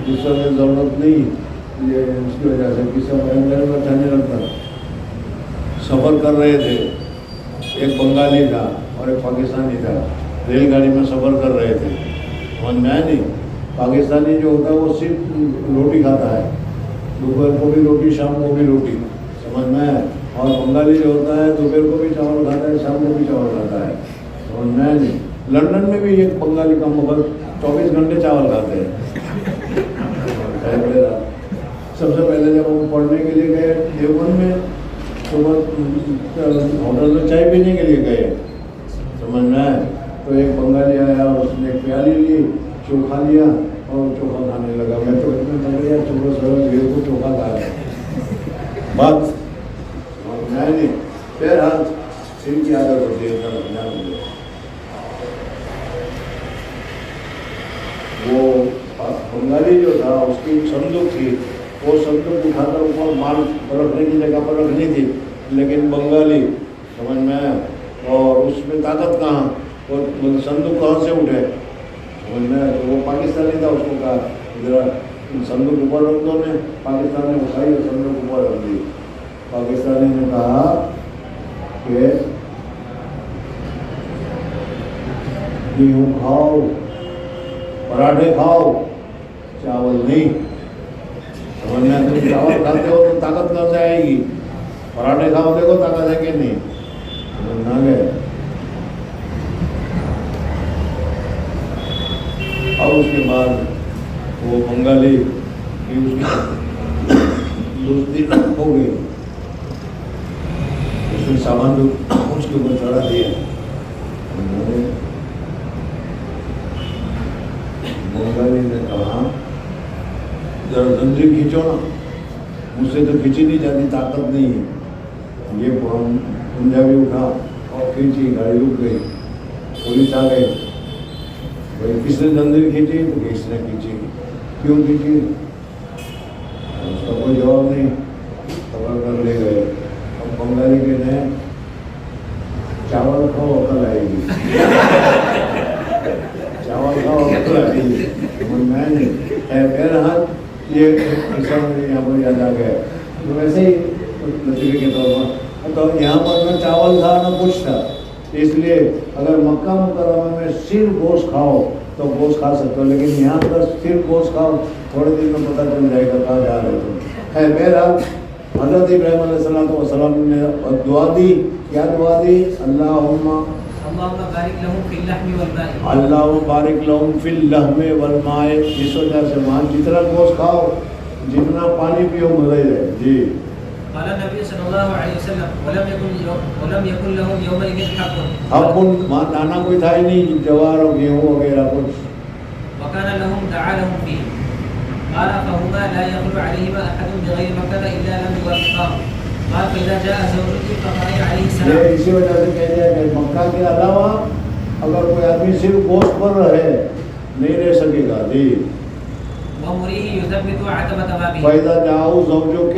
قصہ میں ضرورت نہیں، یہ اس کی وجہ سے قصہ میرے کو اچھا نہیں لگتا. سفر کر رہے تھے، ایک بنگالی تھا اور ایک پاکستانی تھا، ریل گاڑی میں سفر کر رہے تھے. سمجھ میں آیا نہیں. پاکستانی جو ہوتا ہے وہ صرف روٹی کھاتا ہے، دوپہر کو بھی روٹی، شام کو بھی روٹی، سمجھ میں. اور بنگالی جو ہوتا ہے دوپہر کو بھی چاول کھاتا ہے، شام کو بھی چاول کھاتا ہے، سمجھ میں نہیں. لندن میں بھی ایک بنگالی کا مگر 24 گھنٹے چاول کھاتے ہیں. سب سے پہلے جب وہ پڑھنے کے لیے گئے دیوبند میں تو ہوٹل میں چائے پینے کے لیے گئے، سمجھ میں آئے. تو ایک بنگالی آیا، اس نے ایک پیالی لی، چوکھا لیا اور چوکھا کھانے لگا. میں تو اتنا لگ گیا صبح سویرے گھر کو چوکھا کھا رہا بات نہیں. بہرحال ان کی عادت ہوتی ہے. وہ بنگالی جو تھا اس کی صندوق تھی، وہ صندوق اٹھا کر اوپر مال رکھنے کی جگہ پر رکھنی تھی، لیکن بنگالی سمجھ میں آیا. اور اس میں طاقت کہاں، وہ صندوق کہاں سے اٹھے، سمجھ میں. تو وہ پاکستانی تھا، اس کو کہا ذرا صندوق اوپر رکھ دو. نے پاکستان نے اٹھائی اور صندوق اوپر رکھ دی. پاکستانی نے کہا کہ گیہوں کھاؤ، پراٹھے کھاؤ، چاول نہیں. تم چاول کھاتے ہو تو طاقت کہاں سے آئے گی، پراٹھے کھاؤ دیکھو طاقت ہے کہ نہیں. نہ گئے. اور اس کے بعد وہ بنگالی کی اس کی دوستی ہو گئی. اس نے سامان جو اس کے اوپر چڑھا دیا. بنگالی نے کہا ذرا زنجیر کھینچو نا. مجھ سے تو کھینچی نہیں جاتی, طاقت نہیں ہے. یہ پنجابی اٹھا اور کھینچی, گاڑی رک گئی. پولیس آ گئی. بھائی کس نے زنجیر کھینچی؟ تو کس نے کھینچی. کیوں کھینچی؟ اس کا کوئی جواب نہیں. پکڑ کر لے گئے. اب بنگالی کے نے چاول کھاؤ عقل آئے گی. چاول کھاؤ عقل آئے گی. میں نہیں بہرحال یہ یہاں پر یاد آ گیا. تو ویسے ہی لطیفے کے طور پر تو یہاں پر نہ چاول تھا نہ کچھ تھا. اس لیے اگر مکہ مکرمہ میں صرف گوشت کھاؤ تو گوشت کھا سکتے ہو, لیکن یہاں پر صرف گوشت کھاؤ تھوڑے دن میں پتہ چل جائے گا کہاں جا رہے تم. ہے بہرحال حضرت ابراہیم علیہ السلام نے دعا دی. کیا دعا دی؟ اللہم بارک لہم فی اللحم والماء. اللہ بارک لہم فی اللحم والماء. اس وجہ سے وہاں جتنا گوشت کھاؤ جتنا پانی پیو مزہ ہی رہے. جی. قال النبي صلى الله عليه وسلم ولم يكن لهم يومئذ حق. اب وہاں دانا کوئی تھا ہی نہیں, جوار اور گیہوں وغیرہ کچھ. وكان لهم دعا لهم فيه. قال فهما لا يخلو عليهما احد بغير مكة الا لم يوفقا. قال فاذا جاء زوجك فقرأ عليه السلام. یہ اسی وجہ سے کہہ دیا کہ مکہ کے علاوہ اگر کوئی آدمی صرف گوشت پر رہے نہیں رہ سکے گا. جی. ومريه يثبت عتبة بابه. فإذا جاءوا زوجك,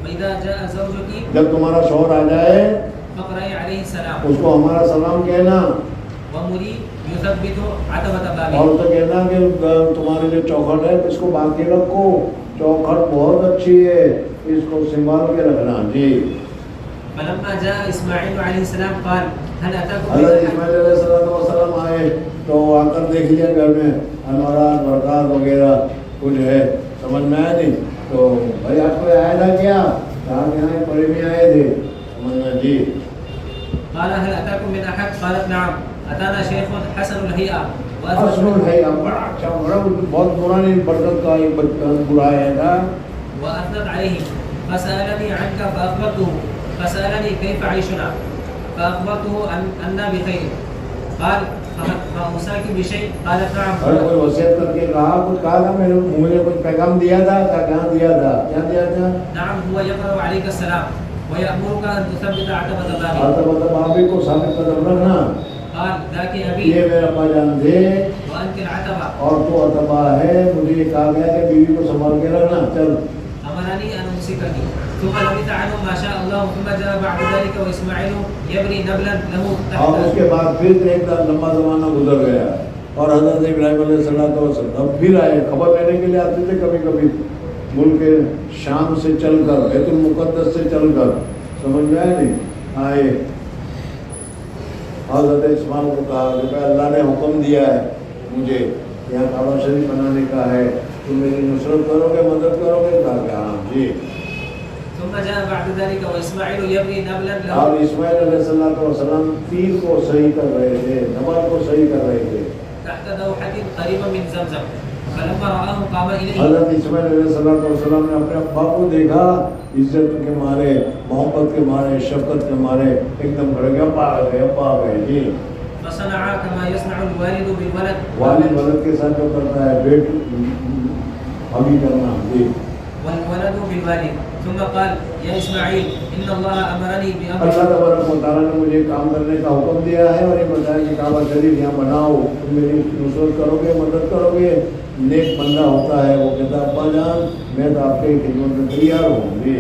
فإذا جاء زوجك جب تمہارا شوہر آ جائے فقرأ عليه السلام. اس کو ہمارا سلام کہنا. ومري يثبت عتبة بابه. اور تو کہنا کہ تمہارے جو چوکھٹ ہے اس کو باندھ کے رکھو, چوکھٹ بہت اچھی ہے, اس کو سنبھال کے رکھنا. جی. فلما جاء اسماعیل علیہ السلام قال هل اتاكم حضرت اسماعیل علیہ السلام آئے تو آ کر دیکھ لیا گھر میں انوارات برکات وغیرہ کچھ ہے, سمجھ میں آیا نہیں. تو بھائی آج کوئی آیا تھا کیا؟ کہاں کے آئے؟ پڑے میں آئے تھے. سمجھ میں. جی. قال هل اتاكم من احد؟ قالت نعم اتانا شيخ حسن الهيئة. حسن الهيئة بڑا اچھا, بڑا بہت پرانی برکت کا ایک بڑا ہے تھا. واثنت عليه فسالني عنك فاخبرته. فسالني كيف عيشنا فاخبرته اننا بخير. قال فاوصاك بشيء؟ قالت نعم. اور کوئی وصیت کر کے کہا, کچھ کہا تھا مجھے کچھ پیغام دیا تھا. کہاں دیا تھا؟ کیا دیا تھا؟ نعم هو يقرأ عليك السلام ويأمرك ان تثبت عتبة بابك. عتبة بابك کو ثابت قدم رکھنا. قال ذاك ابي. یہ میرا پاجان دے وانت العتبة. اور تو عتبہ ہے. مجھے یہ کہا گیا کہ بیوی کو سنبھال کے رکھنا. چل. امرني ان امسكني. ثم لبث عنهم ما شاء الله ثم جاء بعد ذلك واسماعيل يبني نبلا له تحت. اور اس کے بعد پھر ایک لمبا زمانہ گزر گیا اور حضرت ابراہیم علیہ السلام پھر آئے. خبر لینے کے لیے آتے تھے کبھی کبھی ملک شام سے چل کر, بیت المقدس سے چل کر. سمجھ میں آئے نہیں. آئے حضرت اسماعیل کو کہا کہ اللہ نے حکم دیا ہے مجھے یہاں کعبہ شریف بنانے کا ہے, تم میری نصرت کرو گے, مدد کرو گے؟ کہا کہ ہاں. جی. ثم جاء بعد ذلك واسماعيل يبني نبلا له. اور اسماعیل علیہ السلام تیر کو صحیح کر رہے تھے, نبل کو صحیح کر رہے تھے تحت دوحة قريبة من زمزم. فلما رآه قام إليه. حضرت اسماعیل علیہ السلام نے اپنے ابا کو دیکھا, عزت کے مارے, محبت کے مارے, شفقت کے مارے ایک دم کھڑے گئے, ابا آ گئے, ابا آ گئے. جی. فصنع كما يصنع الوالد بالولد. والد ولد کے ساتھ جو کرتا ہے بیٹ ابھی کرنا. جی. والولد بالوالد. ثم قال يا اسماعيل ان الله امرني بامر. اللہ تبارک و تعالیٰ نے مجھے کام کرنے کا حکم دیا ہے اور یہ بتایا کہ کعبہ شریف یہاں بناؤ, تم میری نصرت کرو گے, مدد کرو گے. نیک بندہ ہوتا ہے وہ کہتا ہے ابا جان میں تو آپ کی خدمت میں تیار ہوں. جی.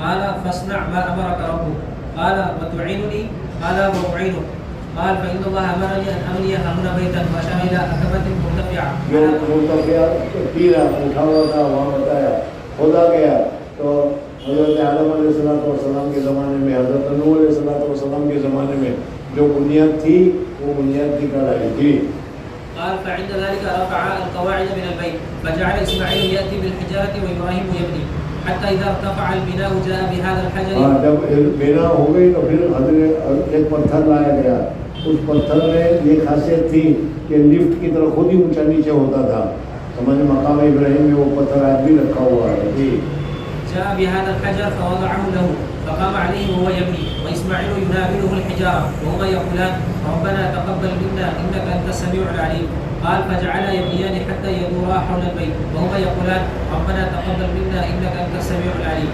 قال فاصنع ما امرك ربك. قال وتعينني؟ قال واعينك. قال فان الله امرني ان ابني هنا بيتا واشار الى عتبة مرتفعة. جو مرتفع تیرا اٹھا ہوا تھا وہاں بتایا کھودا گیا. تو حضرت آدم علیہ السلام کے زمانے میں, حضرت نوح علیہ السلام کے زمانے میں جو بنیاد تھی وہ بنیاد نکال آئی تھی. قال فعند ذلك رفع القواعد من البيت فجعل اسماعيل ياتي بالحجاره وابراهيم يبني حتى إذا ارتفع البناء جاء بهذا الحجر. ہاں جب بنا ہو گئی تو پھر حضرت ایک پتھر لایا گیا. اس پتھر میں یہ خاصیت تھی کہ لفٹ کی طرح خود ہی اونچا نیچے ہوتا تھا. سمجھ مقام ابراہیم میں وہ پتھر آج بھی رکھا ہوا ہے. جی جاء بهذا الحجر فوضعه له فقام عليه وهو يبكي وإسماعيل يناوله الحجارة وهما يقولان ربنا تقبل منا إنك أنت السميع العليم. قال فجعلا يبنيان حتى يدورا حول البيت وهما يقولان ربنا تقبل منا إنك أنت السميع العليم.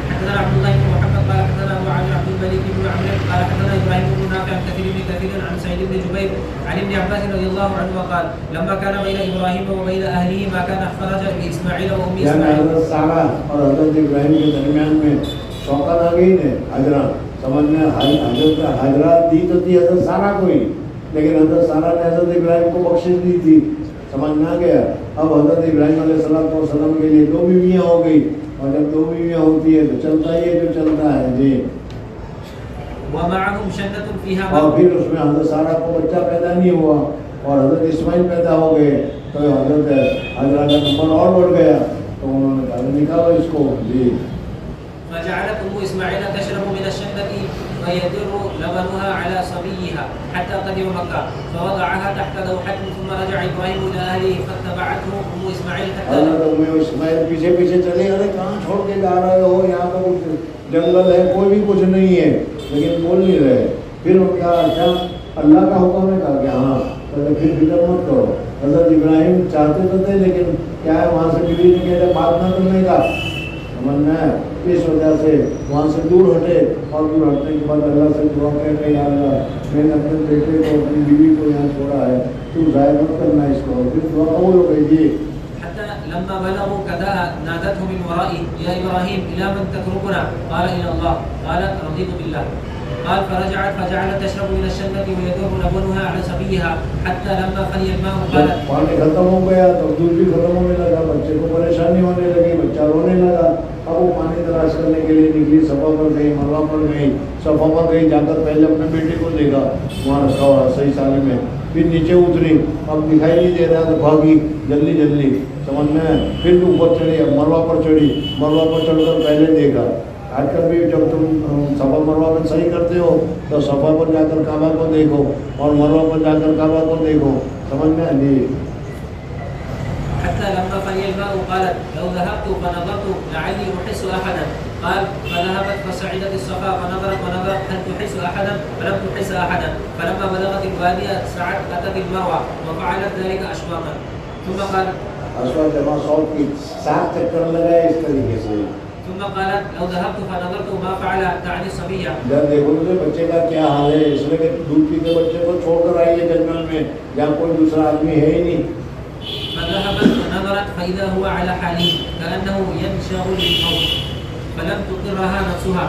حدثنا عبد الله بن محمد قال حدثنا ابو عبد الملك بن عمرو قال حدثنا ابراهيم بن نافع عن كثير عن سعيد بن جبير عن ابن عباس رضي الله عنه قال لما كان بين ابراهيم وبين اهله ما كان خرج باسماعيل وام اسماعيل. حضرت سارہ اور حضرت ابراہیم کے درمیان میں شوقت آ گئی نا حجرہ. سمجھ میں حضرت حجرہ دی تو تھی حضرت سارہ کو ہی, لیکن حضرت سارہ نے حضرت ابراہیم کو بخشش دی تھی. سمجھ میں آ گیا. اب حضرت ابراہیم علیہ السلام کے لیے 2 بیویاں ہو گئی, اور جب 2 بیویاں ہوتی ہے تو چلتا ہی ہے جو چلتا ہے. جی ومعهم شنة فيها اور پھر اس میں حضرت سارہ کو بچہ پیدا نہیں ہوا اور حضرت اسماعیل پیدا ہو گئے تو حضرت حضرت کا نمبر اور بڑھ گیا تو انہوں نے کہا نکالو اس کو. جی فجعلت ام اسماعيل تشرب من الشنة فيدر لبنها على صبيها حتى قدم مكة فوضعها تحت دوحة ثم رجع ابراهيم الى اهله فاتبعته ام اسماعيل حتى. حضرت ام اسماعیل پیچھے پیچھے چلے. ارے کہاں چھوڑ کے جا رہے ہو, یہاں پر جنگل ہے, کوئی بھی کچھ نہیں ہے, لیکن بول نہیں رہے. پھر ان کا اچھا اللہ کا حکم ہے, کہا کہ ہاں تو پھر فکر مت کرو. حضرت ابراہیم چاہتے تو تھے, لیکن کیا ہے وہاں سے بیوی نے کہا بات نہ کرنے کا. سمجھنا ہے اس وجہ سے وہاں سے دور ہٹے, اور دور ہٹنے کے بعد اللہ سے دعا کرے کہ یا اللہ میں نے اپنے بیٹے کو اپنی بیوی کو یہاں چھوڑا ہے, تو ضائع مت کرنا اس کو. پھر دعا قبول ہو گئی. جی حتى لما بلغوا كذا نادته من ورائه يا ابراهيم الى من تتركنا؟ قال الى الله. قالت رضيت بالله. قال فرجعت فجعلت تشرب من الشنة ويدور لبنها على صبيها حتى لما فني الماء قالت. پانی ختم ہو گیا تو دودھ بھی ختم ہونے لگا, بچے کو پریشانی ہونے لگی, بچہ رونے لگا. اب وہ پانی تلاش کرنے کے لیے نکلی, صفا پر گئی, مروہ پر گئی. صفا پر گئی, جا کر پہلے اپنے بیٹے کو دیکھا وہاں رکھا ہوا صحیح سالے میں. پھر نیچے اتری, اب دکھائی نہیں دے رہا تو بھاگی جلدی جلدی. سمجھ میں پھر اوپر چڑھی, اب مروہ پر چڑھی, مروہ پر چڑھ کر پہلے دیکھا. آج کل بھی جب تم صفا مروہ میں صحیح کرتے ہو تو صفا پر جا کر کعبہ کو دیکھو اور مروہ پر جا کر کعبہ کو دیکھو. سمجھ میں جی. حتى لما فني الماء قالت لو ذهبت فنظرت لعلي احس احدا. قال فذهبت فصعدت الصفا فنظرت هل تحس احدا فلم تحس احدا. فلما بلغت الوادي سعت اتت المروه وفعلت ذلك اشواقا. ثم قالت اشواق جمع صوت کی 7 چکر لگائے اس طریقے سے. ثم قالت لو ذهبت فنظرت ما فعل تعني الصبيه. جب دیکھو تو بچے کا کیا حال ہے, اس لیے کہ دودھ پیتے بچے کو چھوڑ کر آئیے جنگل میں جہاں کوئی دوسرا آدمی ہے ہی نہیں. فذهبت فنظرت فإذا هو على حاله كأنه ينشغل بالموت فلم تقرها نفسها.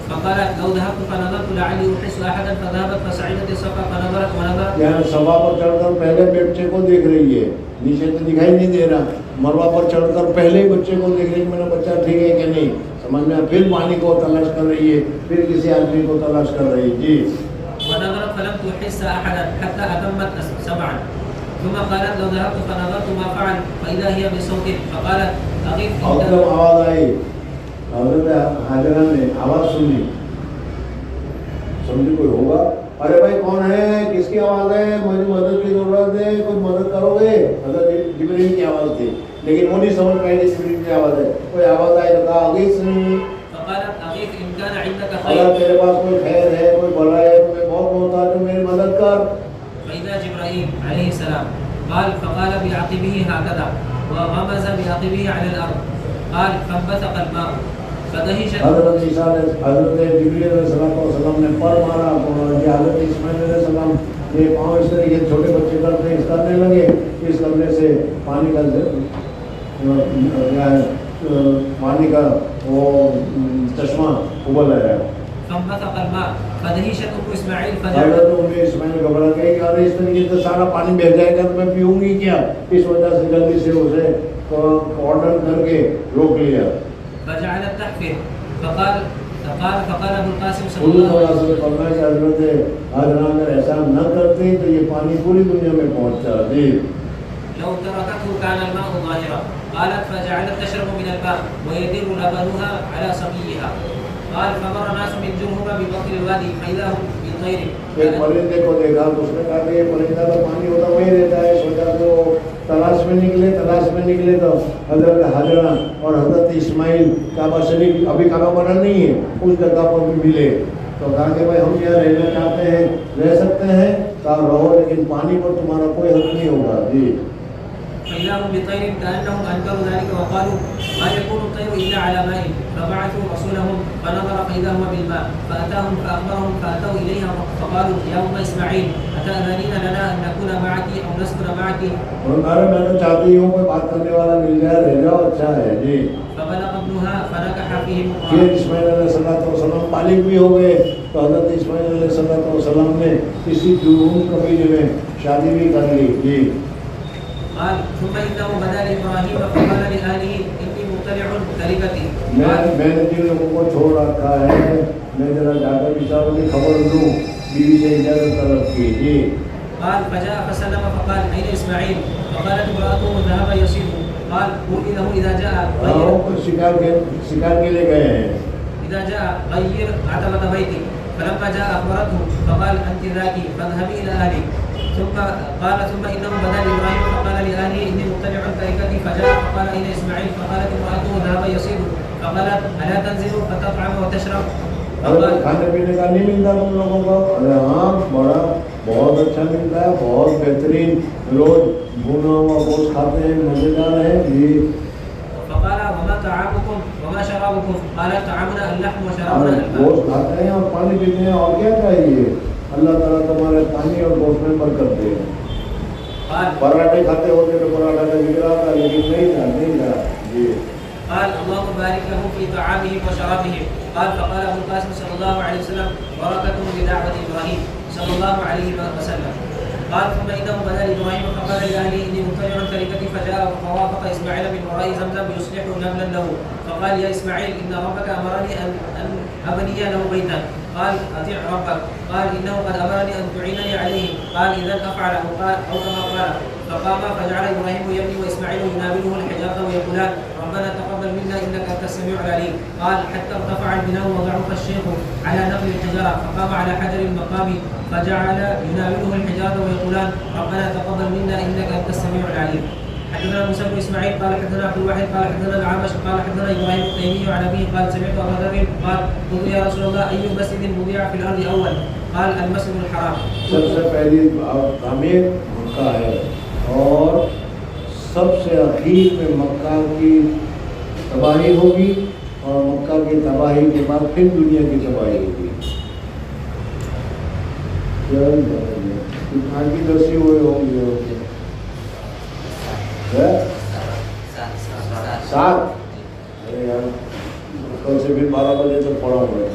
فقالت لو ذهبت فنظرت لعلي أحس أحدا. فذهبت فصعدت الصفا فنظرت یعنی صفا پر چڑھ کر پہلے بچے کو دیکھ رہی ہے, نیچے تو دکھائی نہیں دے رہا. مروہ پر چڑھ کر پہلے ہی بچے کو دیکھ رہی ہے, میرا بچہ ٹھیک ہے کہ نہیں. سمجھ میں پھر پانی کو تلاش کر رہی ہے, پھر کسی آدمی کو تلاش کر رہی ہے. جی ونظرت فلم تحس أحدا حتى أتمت 7. ثم قالت لو ذهبت فنظرت ما فعل فإذا هي بصوت. فقالت أغيث. اور جب آواز آئی حضرت حاجرہ نے آواز سنی, سمجھی کوئی ہوگا, ارے بھائی کون ہے, کس کی آواز ہے, مجھے مدد کی ضرورت ہے, کوئی مدد کرو گے. حضرت جبریل کی آواز تھی, لیکن وہ نہیں سمجھ پائی جبریل کی آواز ہے. کوئی آواز آئی تو کہا اغیث. فقالت أغيث إن كان عندك اگر خير. تیرے پاس کوئی خیر ہے, کوئی بھلا ہے, میں بہت محتاج ہوں, میری مدد کر. فإذا جبرائيل عليه السلام قال فقال بعقبه هكذا وغمز بعقبه على الأرض. قال فانبثق الماء فدهشت. حضرت عیسیٰ نے حضرت جبریل علیہ السلام نے پر مارا, حضرت اسماعیل علیہ السلام یہ پاؤں اس طریقے چھوٹے بچے کرتے ہیں, اس کرنے لگے. اس کرنے سے پانی کا وہ چشمہ ابل آیا. فانبثق الماء فدهشت ام اسماعیل حضرت ام اسماعیل گھبرا گئی کہ ارے اس طریقے سے سارا پانی بہہ جائے گا تو میں پیوں گی کیا. اس وجہ سے جلدی سے اسے آرڈر کر کے روک لیا. فجعلت تحفر. فقال ابو القاسم صلی اللہ اللہ علیہ علیہ وسلم کہ حضرت حاجرہ اگر ایسا نہ کرتے تو یہ پانی پوری دنیا میں پہنچتا. جی لو تركته كان الماء ظاهرا. قالت فجعلت تشرب من الماء ويدر لبنها على سقيها. قال فمر ناس من جرهم ببطن الوادي فإذا هم بطير. ایک پرندے کو دیکھا تو اس نے کہا کہ یہ پرندہ تو پانی ہوتا وہیں رہتا ہے. سوچا تو تلاش میں نکلے تو حضرت حاجرہ اور حضرت اسماعیل کعبہ شریف ابھی کعبہ بنا نہیں ہے اس جگہ پر بھی ملے. تو کہا کہ بھائی ہم یہاں رہنا چاہتے ہیں, رہ سکتے ہیں تو آپ رہو, لیکن پانی پر تمہارا کوئی حق نہیں ہوگا. جی فإذا هم بطير كأنهم أنكروا ذلك وقالوا ما يكون الطير إلا على ماء. فبعثوا رسولهم فنظر فإذا هو بالماء فأتاهم فأخبرهم فأتوا إليها فقالوا يا أم إسماعيل أتأذنين لنا أن نكون معك أو نسكن معك. میں تو چاہتی ہوں کوئی بات کرنے والا مل جائے, رہ جاؤ, اچھا ہے. جی فبلغ ابنها فنكح فيهم. پھر اسماعیل علیہ السلام بالغ بھی ہو گئے تو حضرت اسماعیل علیہ السلام نے کسی جرہم قبیلے میں شادی بھی کر لی. جی قال ثم إنه بدا لإبراهيم فقال لأهله إني مطلع تركتي. میں نے جن لوگوں کو چھوڑ رکھا ہے میں ذرا جا کر بیچاروں کی خبر لوں, بیوی سے اجازت طلب کی. جی قال فجاء فسلم فقال أين إسماعيل؟ فقالت امرأته ذهب يصيد. قال قل له إذا جاء شکار کے لیے گئے ہیں. إذا جاء غير عتبة بيتي. فلما جاء أخبرته فقال أنت ذاك فاذهبي إلى أهلك. ثم إنه بدا لإبراهيم فقال لأهله إني مطلع تركتي. فجاء فقال أين إسماعيل؟ فقالت امرأته ذهب يصيد. فقالت ألا تنزل فتطعم وتشرب؟ کھانے پینے کا نہیں ملتا تم لوگوں کو؟ ارے ہاں بہت اچھا ملتا ہے, بہت بہترین, روز بھونا ہوا گوشت کھاتے ہیں, مزیدار ہے. جی فقال وما طعامكم وما شرابكم؟ قال طعامنا اللحم وشرابنا الماء. گوشت کھاتے ہیں اور پانی پیتے ہیں, اور کیا چاہیے؟ اللہ تعالیٰ تمہارے پانی اور گوشت میں برکت دے. پراٹھے کھاتے ہوتے تو پراٹھا کا ذکر آتا, لیکن نہیں تھا. جی قال اللهم بارك لهم في طعامهم وشرابهم. قال فقال ابو القاسم صلى الله عليه وسلم بركة بدعوة ابراهيم صلى الله عليه وسلم. قال ثم انه بدا لابراهيم فقال لاهله اني مطلع تركتي. فجاء فوافق اسماعيل من وراء زمزم يصلح نملا له. فقال يا اسماعيل ان ربك امرني ان ابني له بيتا. قال اطيع ربك. قال انه قد امرني ان تعينني عليه. قال اذا افعل او كما قال. فقام فجعل ابراهيم يبني واسماعيل يناوله الحجاره ويقولان ربنا تقبل منا انك انت السميع العليم. قال حتى ارتفع البناء وضعف الشيخ على نقل الحجاره فقام على حجر المقام فجعل يناوله الحجاره ويقولان ربنا تقبل منا انك انت السميع العليم. حدثنا موسى بن اسماعيل قال حدثنا عبد الواحد قال حدثنا العامش قال حدثنا ابراهيم التيمي عن ابيه قال سمعت ابا ذر قال قلت يا رسول الله اي مسجد وضع في الارض اول؟ قال المسجد الحرام. سب سے پہلی تعمیر مکہ ہے اور سب سے اخیر میں مکہ کی تباہی ہوگی اور مکہ کی تباہی کے بعد پھر دنیا کی تباہی ہوگی. آگے دسی ہوئے ہوں گے 7. ارے یار کل سے پھر 12 بجے تک پڑھا ہوا ہے.